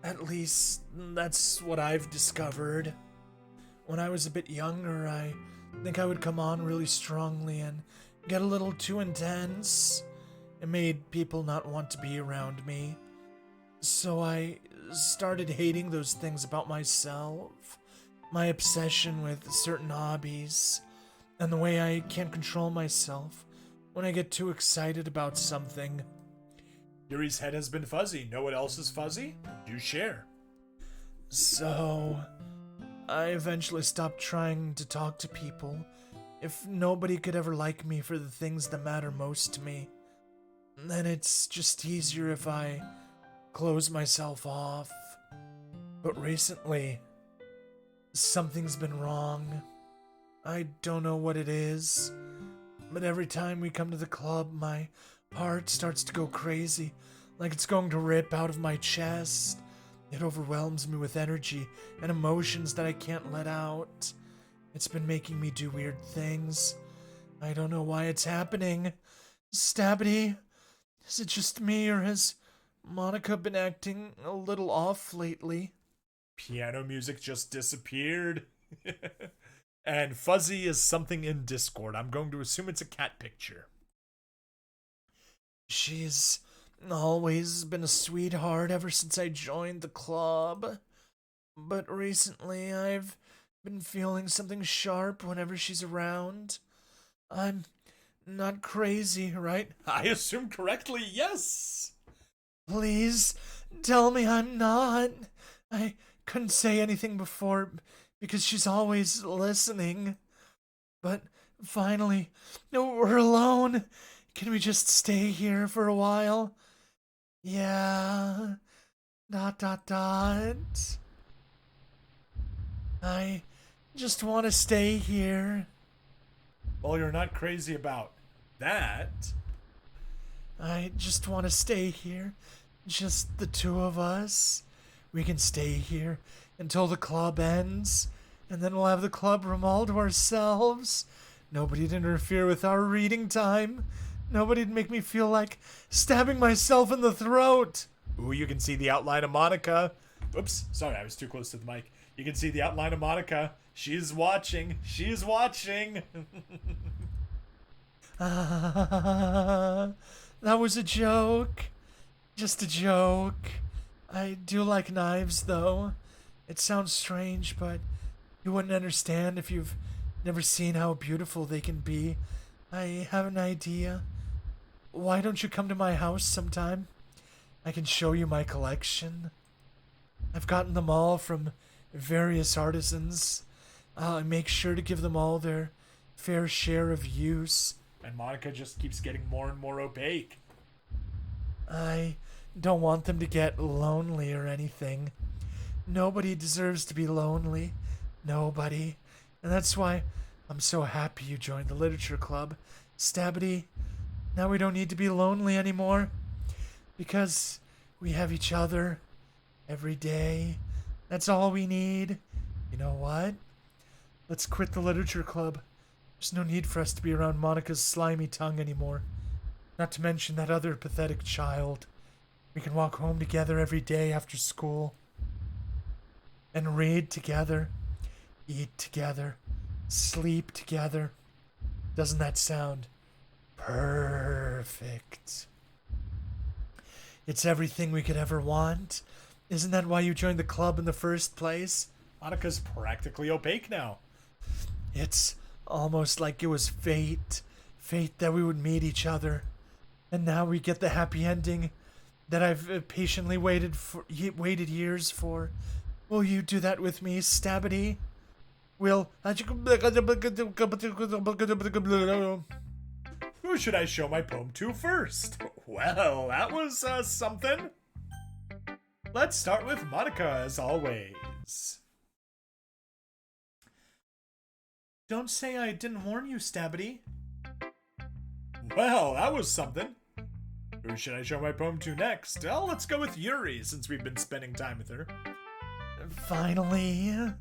At least, that's what I've discovered. When I was a bit younger, I think I would come on really strongly and get a little too intense. It made people not want to be around me. So I started hating those things about myself, my obsession with certain hobbies, and the way I can't control myself when I get too excited about something. Yuri's head has been fuzzy. Know what else is fuzzy? Do share. So, I eventually stopped trying to talk to people. If nobody could ever like me for the things that matter most to me, then it's just easier if I close myself off. But recently, something's been wrong. I don't know what it is, but every time we come to the club, my heart starts to go crazy, like it's going to rip out of my chest. It overwhelms me with energy and emotions that I can't let out. It's been making me do weird things. I don't know why it's happening. Stabby, is it just me, or has Monica been acting a little off lately? Piano music just disappeared. And fuzzy is something in Discord. I'm going to assume it's a cat picture. She's always been a sweetheart ever since I joined the club. But recently I've been feeling something sharp whenever she's around. I'm not crazy, right? I assume correctly, yes. Please tell me I'm not. I couldn't say anything before because she's always listening. But finally, we're alone. Can we just stay here for a while? Yeah. ... I just want to stay here. Well, you're not crazy about that. I just want to stay here. Just the two of us. We can stay here until the club ends, and then we'll have the club room all to ourselves. Nobody'd interfere with our reading time. Nobody'd make me feel like stabbing myself in the throat. Ooh, you can see the outline of Monica. Oops, sorry, I was too close to the mic. You can see the outline of Monica. She's watching. She's watching. That was a joke. Just a joke. I do like knives, though. It sounds strange, but you wouldn't understand if you've never seen how beautiful they can be. I have an idea. Why don't you come to my house sometime? I can show you my collection. I've gotten them all from various artisans. I make sure to give them all their fair share of use. And Monica just keeps getting more and more opaque. I don't want them to get lonely or anything. Nobody deserves to be lonely. Nobody. And that's why I'm so happy you joined the literature club. Stabby, now we don't need to be lonely anymore. Because we have each other every day. That's all we need. You know what? Let's quit the literature club. There's no need for us to be around Monica's slimy tongue anymore. Not to mention that other pathetic child. We can walk home together every day after school. And read together. Eat together. Sleep together. Doesn't that sound perfect? It's everything we could ever want. Isn't that why you joined the club in the first place? Monica's practically opaque now. It's almost like it was fate. Fate that we would meet each other. And now we get the happy ending that I've patiently waited years for. Will you do that with me, Stabby? Who should I show my poem to first? Well, that was something. Let's start with Monica, as always. Don't say I didn't warn you, Stabbity. Well, that was something. Who should I show my poem to next? Well, let's go with Yuri, since we've been spending time with her. Finally.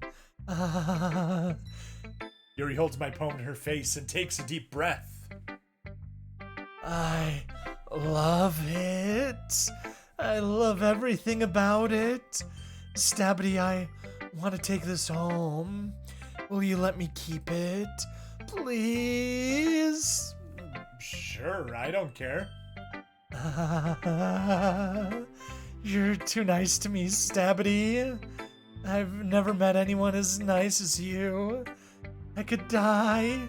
Yuri holds my poem to her face and takes a deep breath. I love it. I love everything about it. Stabbity, I want to take this home. Will you let me keep it? Please? Sure, I don't care. You're too nice to me, Stabbity. I've never met anyone as nice as you. I could die.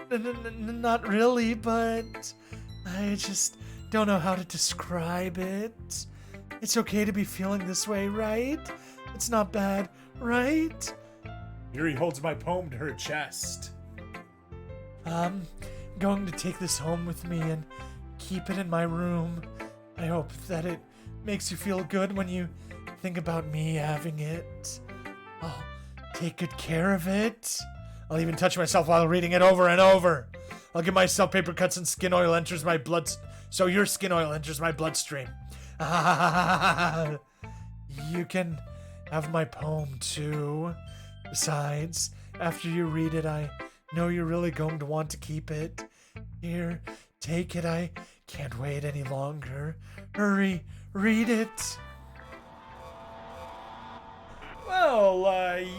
Not really, but I just don't know how to describe it. It's okay to be feeling this way, right? It's not bad, right? Yuri holds my poem to her chest. I'm going to take this home with me and keep it in my room. I hope that it makes you feel good when you think about me having it. I'll take good care of it. I'll even touch myself while reading it over and over. I'll give myself paper cuts and skin oil enters my blood, so your skin oil enters my bloodstream. You can have my poem too. Besides, after you read it, I know you're really going to want to keep it. Here, take it. I can't wait any longer. Hurry, read it. Well,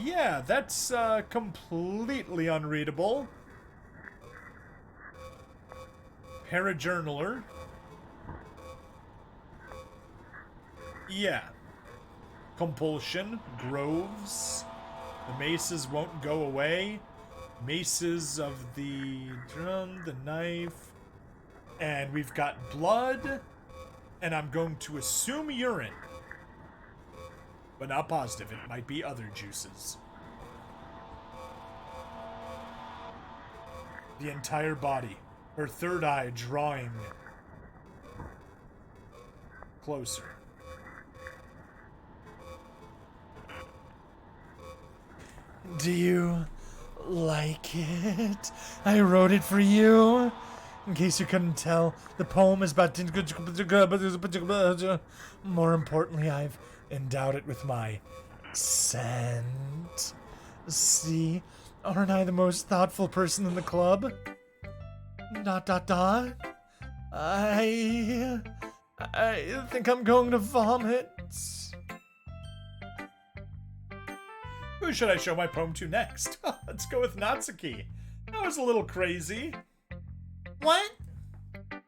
yeah, that's completely unreadable. Parajournaler. Yeah. Compulsion. Groves. The maces won't go away. Maces of the drum, the knife. And we've got blood. And I'm going to assume urine. But not positive, it might be other juices. The entire body. Her third eye drawing closer. Do you like it? I wrote it for you. In case you couldn't tell, the poem is about... More importantly, I've endowed it with my scent. See? Aren't I the most thoughtful person in the club? ... I think I'm going to vomit. Who should I show my poem to next? Let's go with Natsuki. That was a little crazy. What?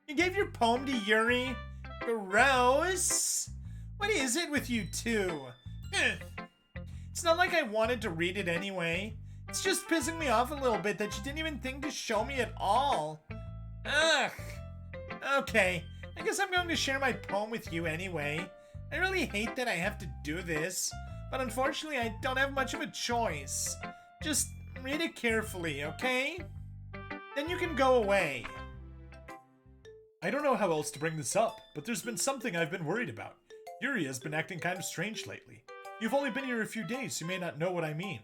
You gave your poem to Yuri? Gross. What is it with you two? It's not like I wanted to read it anyway. It's just pissing me off a little bit that you didn't even think to show me at all. Ugh. Okay, I guess I'm going to share my poem with you anyway. I really hate that I have to do this, but unfortunately I don't have much of a choice. Just read it carefully, okay? Then you can go away. I don't know how else to bring this up, but there's been something I've been worried about. Yuri has been acting kind of strange lately. You've only been here a few days, so you may not know what I mean.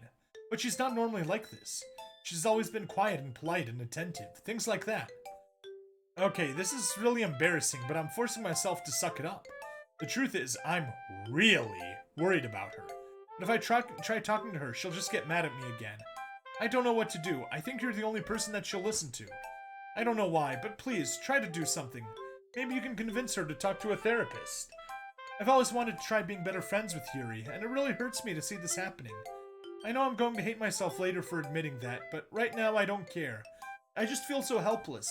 But she's not normally like this. She's always been quiet and polite and attentive, things like that. Okay, this is really embarrassing, but I'm forcing myself to suck it up. The truth is, I'm really worried about her. But if I try talking to her, she'll just get mad at me again. I don't know what to do. I think you're the only person that she'll listen to. I don't know why, but please, try to do something. Maybe you can convince her to talk to a therapist. I've always wanted to try being better friends with Yuri, and it really hurts me to see this happening. I know I'm going to hate myself later for admitting that, but right now I don't care. I just feel so helpless.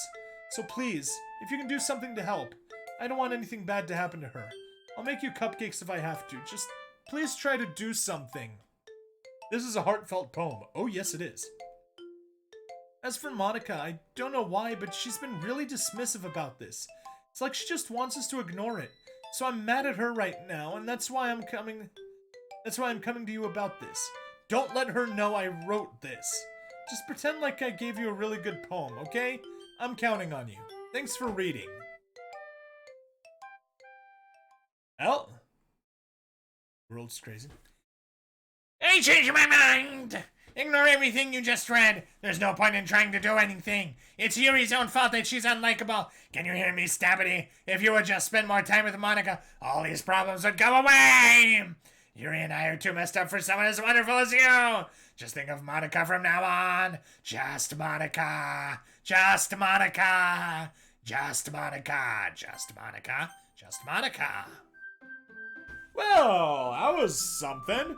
So please, if you can do something to help, I don't want anything bad to happen to her. I'll make you cupcakes if I have to. Just please try to do something. This is a heartfelt poem. Oh yes it is. As for Monica, I don't know why, but she's been really dismissive about this. It's like she just wants us to ignore it. So I'm mad at her right now, and that's why I'm coming to you about this. Don't let her know I wrote this. Just pretend like I gave you a really good poem, okay? I'm counting on you. Thanks for reading. Well, world's crazy. I changed my mind! Ignore everything you just read. There's no point in trying to do anything. It's Yuri's own fault that she's unlikable. Can you hear me, Stabbity? If you would just spend more time with Monica, all these problems would go away! Yuri and I are too messed up for someone as wonderful as you! Just think of Monica from now on. Just Monica. Just Monica. Just Monica. Just Monica. Just Monica. Well, that was something.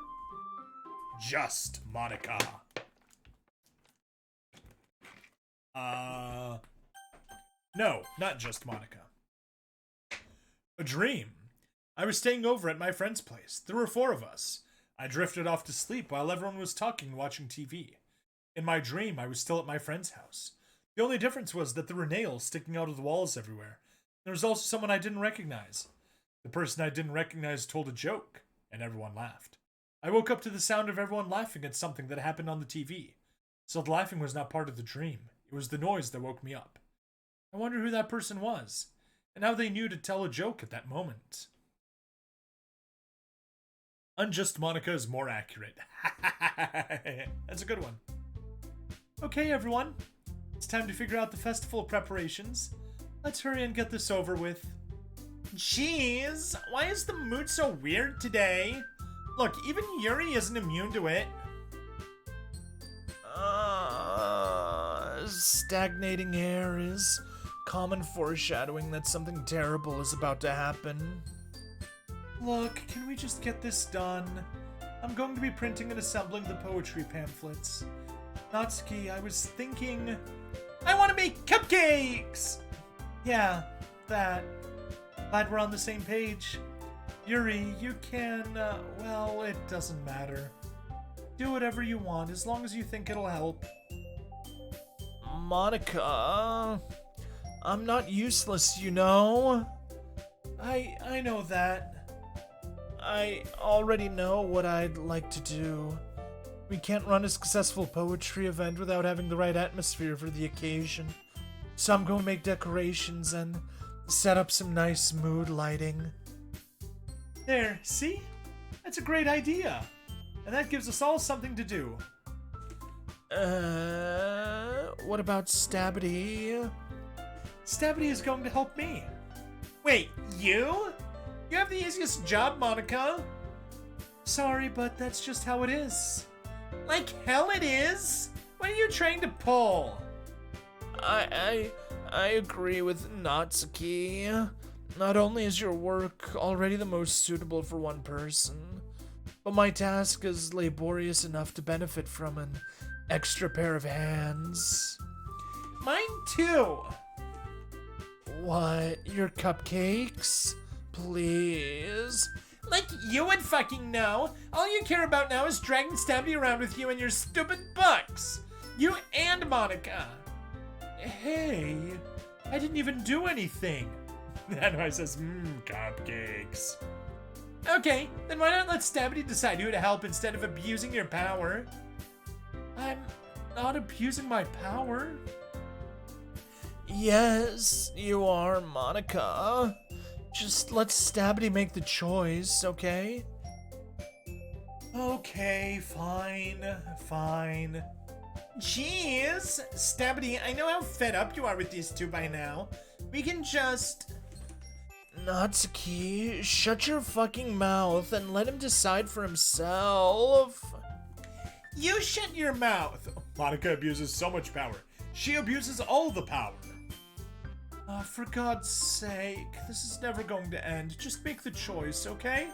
Just Monica. No, not just Monica. A dream. I was staying over at my friend's place. There were 4 of us. I drifted off to sleep while everyone was talking and watching TV. In my dream, I was still at my friend's house. The only difference was that there were nails sticking out of the walls everywhere. There was also someone I didn't recognize. The person I didn't recognize told a joke, and everyone laughed. I woke up to the sound of everyone laughing at something that happened on the TV. So the laughing was not part of the dream. It was the noise that woke me up. I wonder who that person was, and how they knew to tell a joke at that moment. Unjust Monica is more accurate. That's a good one. Okay, everyone. It's time to figure out the festival preparations. Let's hurry and get this over with. Jeez, why is the mood so weird today? Look, even Yuri isn't immune to it. Stagnating air is common foreshadowing that something terrible is about to happen. Look, can we just get this done? I'm going to be printing and assembling the poetry pamphlets. Natsuki, I was thinking... I want to make cupcakes! Yeah, that. Glad we're on the same page. Yuri, you can, well, it doesn't matter. Do whatever you want, as long as you think it'll help. Monica, I'm not useless, you know? I know that. I already know what I'd like to do. We can't run a successful poetry event without having the right atmosphere for the occasion. So I'm going to make decorations and set up some nice mood lighting. There, see? That's a great idea. And that gives us all something to do. What about Stabbity? Stabbity is going to help me. Wait, you? You have the easiest job, Monica. Sorry, but that's just how it is. Like hell it is? What are you trying to pull? I agree with Natsuki. Not only is your work already the most suitable for one person, but my task is laborious enough to benefit from an extra pair of hands. Mine too. What? Your cupcakes? Please? Like you would fucking know. All you care about now is dragging Stabby around with you and your stupid books. You and Monica. Hey, I didn't even do anything. That noise says, cupcakes. Okay, then why not let Stabbity decide who to help instead of abusing your power? I'm not abusing my power. Yes, you are, Monica. Just let Stabbity make the choice, okay? Okay, fine. Jeez, Stabbity, I know how fed up you are with these two by now. We can just... Natsuki, shut your fucking mouth and let him decide for himself. You shut your mouth. Monica abuses so much power. She abuses all the power. For God's sake, this is never going to end. Just make the choice, okay?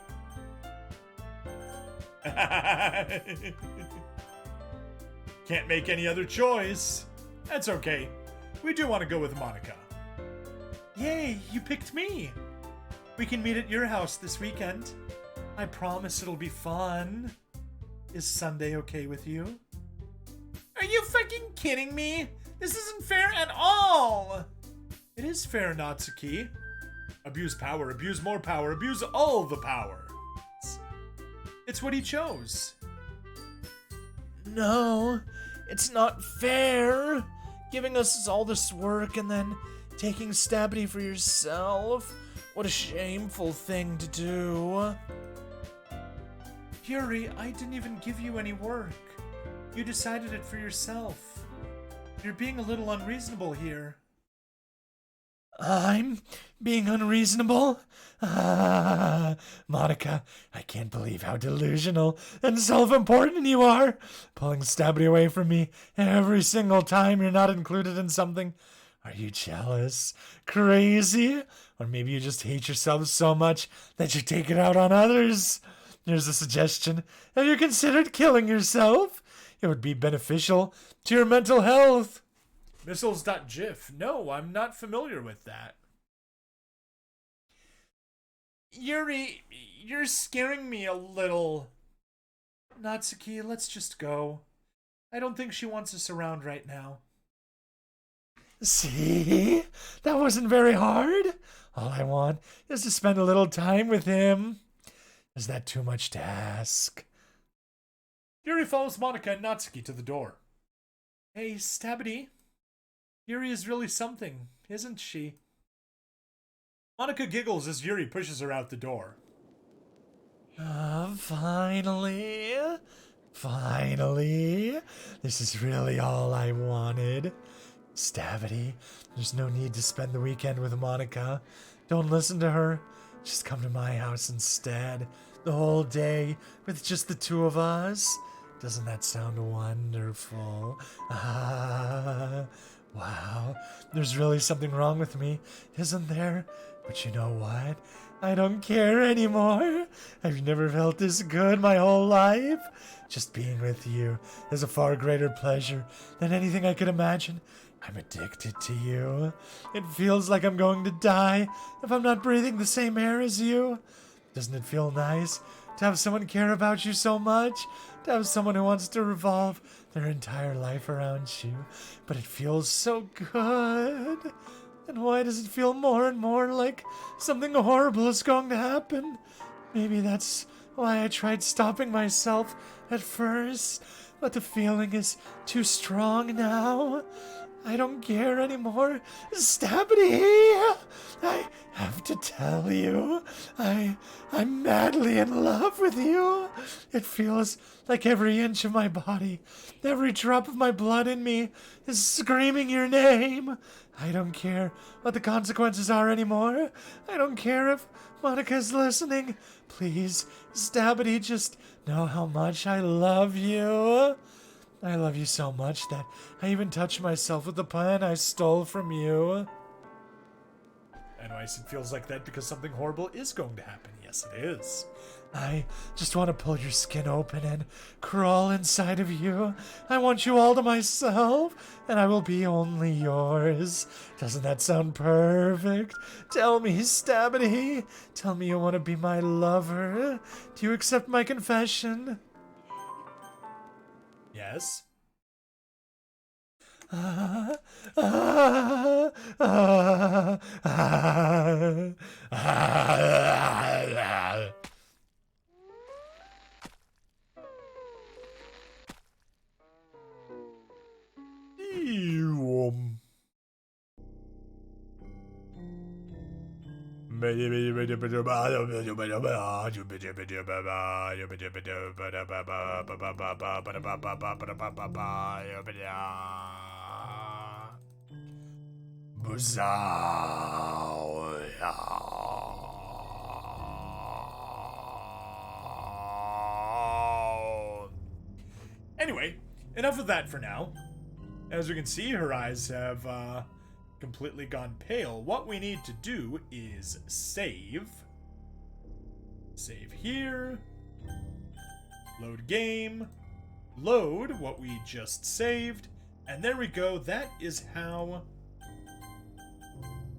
Can't make any other choice. That's okay. We do want to go with Monica. Yay, you picked me. We can meet at your house this weekend. I promise it'll be fun. Is Sunday okay with you? Are you fucking kidding me? This isn't fair at all. It is fair, Natsuki. Abuse power, abuse more power, abuse all the power. It's what he chose. No, it's not fair. Giving us all this work and then Taking Stabby for yourself? What a shameful thing to do. Yuri, I didn't even give you any work. You decided it for yourself. You're being a little unreasonable here. I'm being unreasonable? Monica, I can't believe how delusional and self-important you are. Pulling Stabby away from me every single time you're not included in something. Are you jealous? Crazy? Or maybe you just hate yourself so much that you take it out on others? Here's a suggestion. Have you considered killing yourself? It would be beneficial to your mental health. Missiles.gif. No, I'm not familiar with that. Yuri, you're scaring me a little. Natsuki, let's just go. I don't think she wants us around right now. See? That wasn't very hard. All I want is to spend a little time with him. Is that too much to ask? Yuri follows Monica and Natsuki to the door. Hey, Stabby. Yuri is really something, isn't she? Monica giggles as Yuri pushes her out the door. Finally. Finally. This is really all I wanted. Stabby, there's no need to spend the weekend with Monica. Don't listen to her. Just come to my house instead. The whole day with just the two of us. Doesn't that sound wonderful? Wow, there's really something wrong with me, isn't there? But you know what? I don't care anymore. I've never felt this good my whole life. Just being with you is a far greater pleasure than anything I could imagine. I'm addicted to you. It feels like I'm going to die if I'm not breathing the same air as you. Doesn't it feel nice to have someone care about you so much? To have someone who wants to revolve their entire life around you? But it feels so good. And why does it feel more and more like something horrible is going to happen? Maybe that's why I tried stopping myself at first, but the feeling is too strong now. I don't care anymore. Stabby! I have to tell you, I'm madly in love with you. It feels like every inch of my body, every drop of my blood in me is screaming your name. I don't care what the consequences are anymore. I don't care if Monica's listening. Please, Stabby, just know how much I love you. I love you so much that I even touched myself with the plan I stole from you. Anyways, it feels like that because something horrible is going to happen. Yes, it is. I just want to pull your skin open and crawl inside of you. I want you all to myself, and I will be only yours. Doesn't that sound perfect? Tell me, Stabby. Tell me you want to be my lover. Do you accept my confession? Yes. Anyway, enough of that for now. As we can see, her eyes have completely gone pale. What we need to do is save. Save here. Load game. Load what we just saved. And there we go. That is how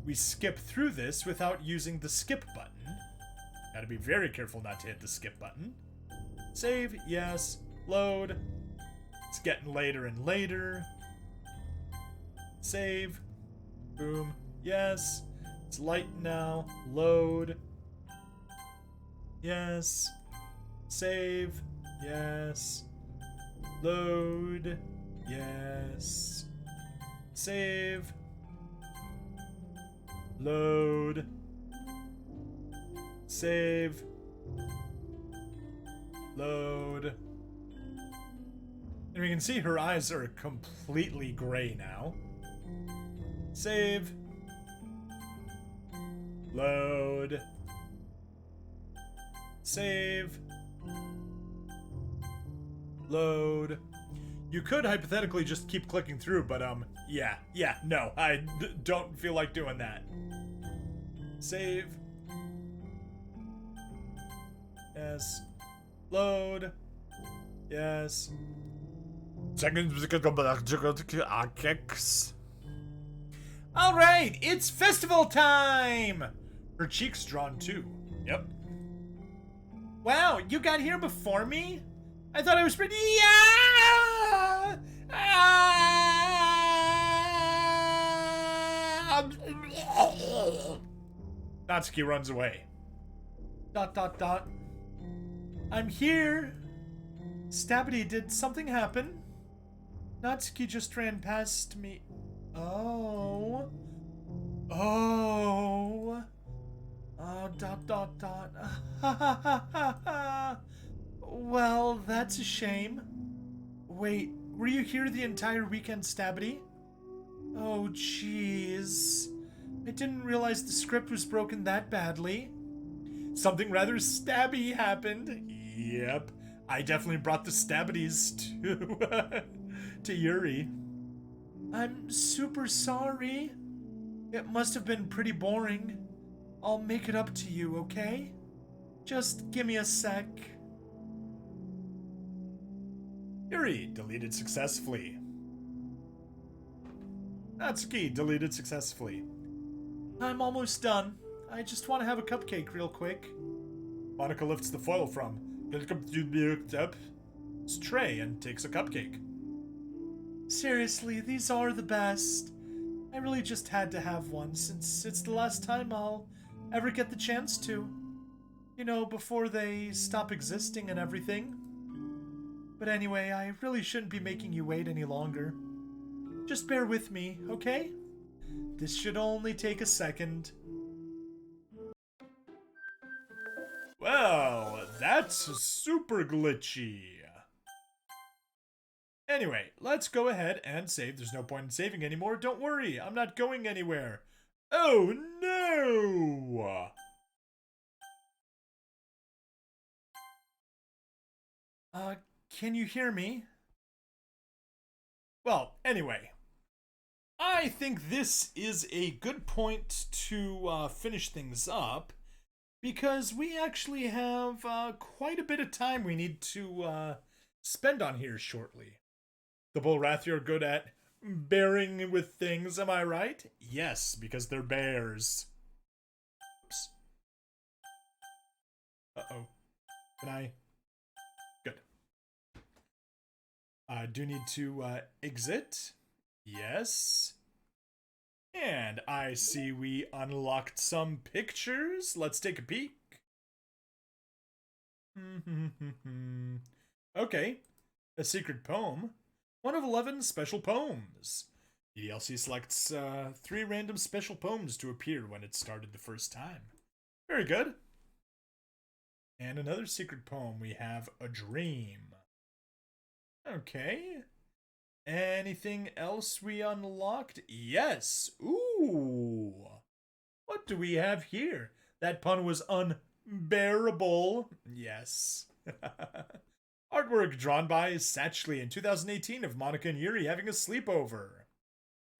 we skip through this without using the skip button. Gotta be very careful not to hit the skip button. Save, yes. Load. It's getting later and later. Save. Boom. Yes. It's light now. Load. Yes. Save. Yes. Load. Yes. Save. Load. Save. Load. And we can see her eyes are completely gray now. Save. Load. Save. Load. You could hypothetically just keep clicking through, but yeah, no, I don't feel like doing that. Save. Yes. Load. Yes. Alright, it's festival time! Her cheeks drawn too. Yep. Wow, you got here before me? I thought I was pretty. Yeah! Natsuki runs away. ... I'm here. Stabity, did something happen? Natsuki just ran past me. Oh. Oh. Oh, ... Well, that's a shame. Wait, were you here the entire weekend, Stabity? Oh, jeez. I didn't realize the script was broken that badly. Something rather stabby happened. Yep, I definitely brought the stabbities to Yuri. I'm super sorry. It must have been pretty boring. I'll make it up to you, okay? Just give me a sec. Yuri deleted successfully. Natsuki deleted successfully. I'm almost done. I just want to have a cupcake real quick. Monica lifts the foil from his tray and takes a cupcake. Seriously, these are the best. I really just had to have one since it's the last time I'll ever get the chance to. You know, before they stop existing and everything. But anyway, I really shouldn't be making you wait any longer. Just bear with me, okay? This should only take a second. Well, that's super glitchy. Anyway, let's go ahead and save. There's no point in saving anymore. Don't worry, I'm not going anywhere. Oh no! Can you hear me? Well, anyway, I think this is a good point to finish things up, because we actually have quite a bit of time we need to spend on here shortly. The Bullwrathi are good at bearing with things, am I right? Yes, because they're bears. Oops. Uh-oh. Can I? Good. I do need to exit. Yes. And I see we unlocked some pictures. Let's take a peek. Okay. A secret poem. 1 of 11 special poems. DDLC selects 3 random special poems to appear when it started the first time. Very good. And another secret poem. We have A Dream. Okay. Anything else we unlocked? Yes. Ooh. What do we have here? That pun was unbearable. Yes. Artwork drawn by Satchley in 2018 of Monica and Yuri having a sleepover.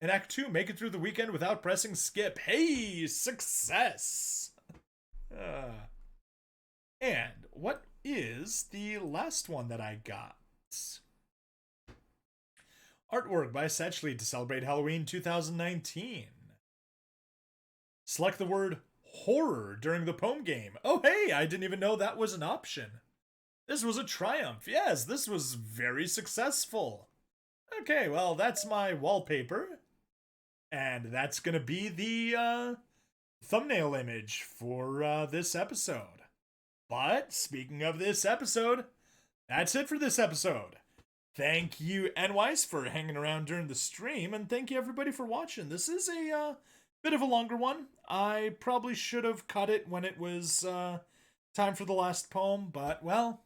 In Act 2, make it through the weekend without pressing skip. Hey, success! And what is the last one that I got? Artwork by Satchley to celebrate Halloween 2019. Select the word horror during the poem game. Oh hey, I didn't even know that was an option. This was a triumph. Yes, this was very successful. Okay, well, that's my wallpaper. And that's gonna be the thumbnail image for this episode. But speaking of this episode, that's it for this episode. Thank you, NWise, for hanging around during the stream, and thank you everybody for watching. This is a Bit of a longer one. I probably should have cut it when it was time for the last poem, but well,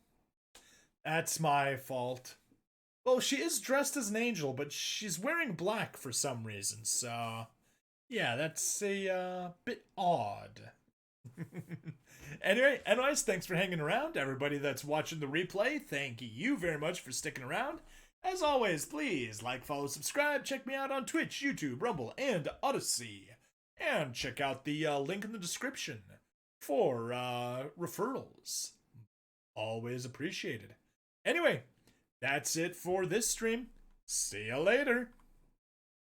that's my fault. Well, she is dressed as an angel, but she's wearing black for some reason, so yeah, that's a bit odd. Anyways, thanks for hanging around. Everybody that's watching the replay, thank you very much for sticking around. As always, please like, follow, subscribe. Check me out on Twitch, YouTube, Rumble, and Odyssey. And check out the link in the description for referrals. Always appreciated. Anyway, that's it for this stream. See ya later.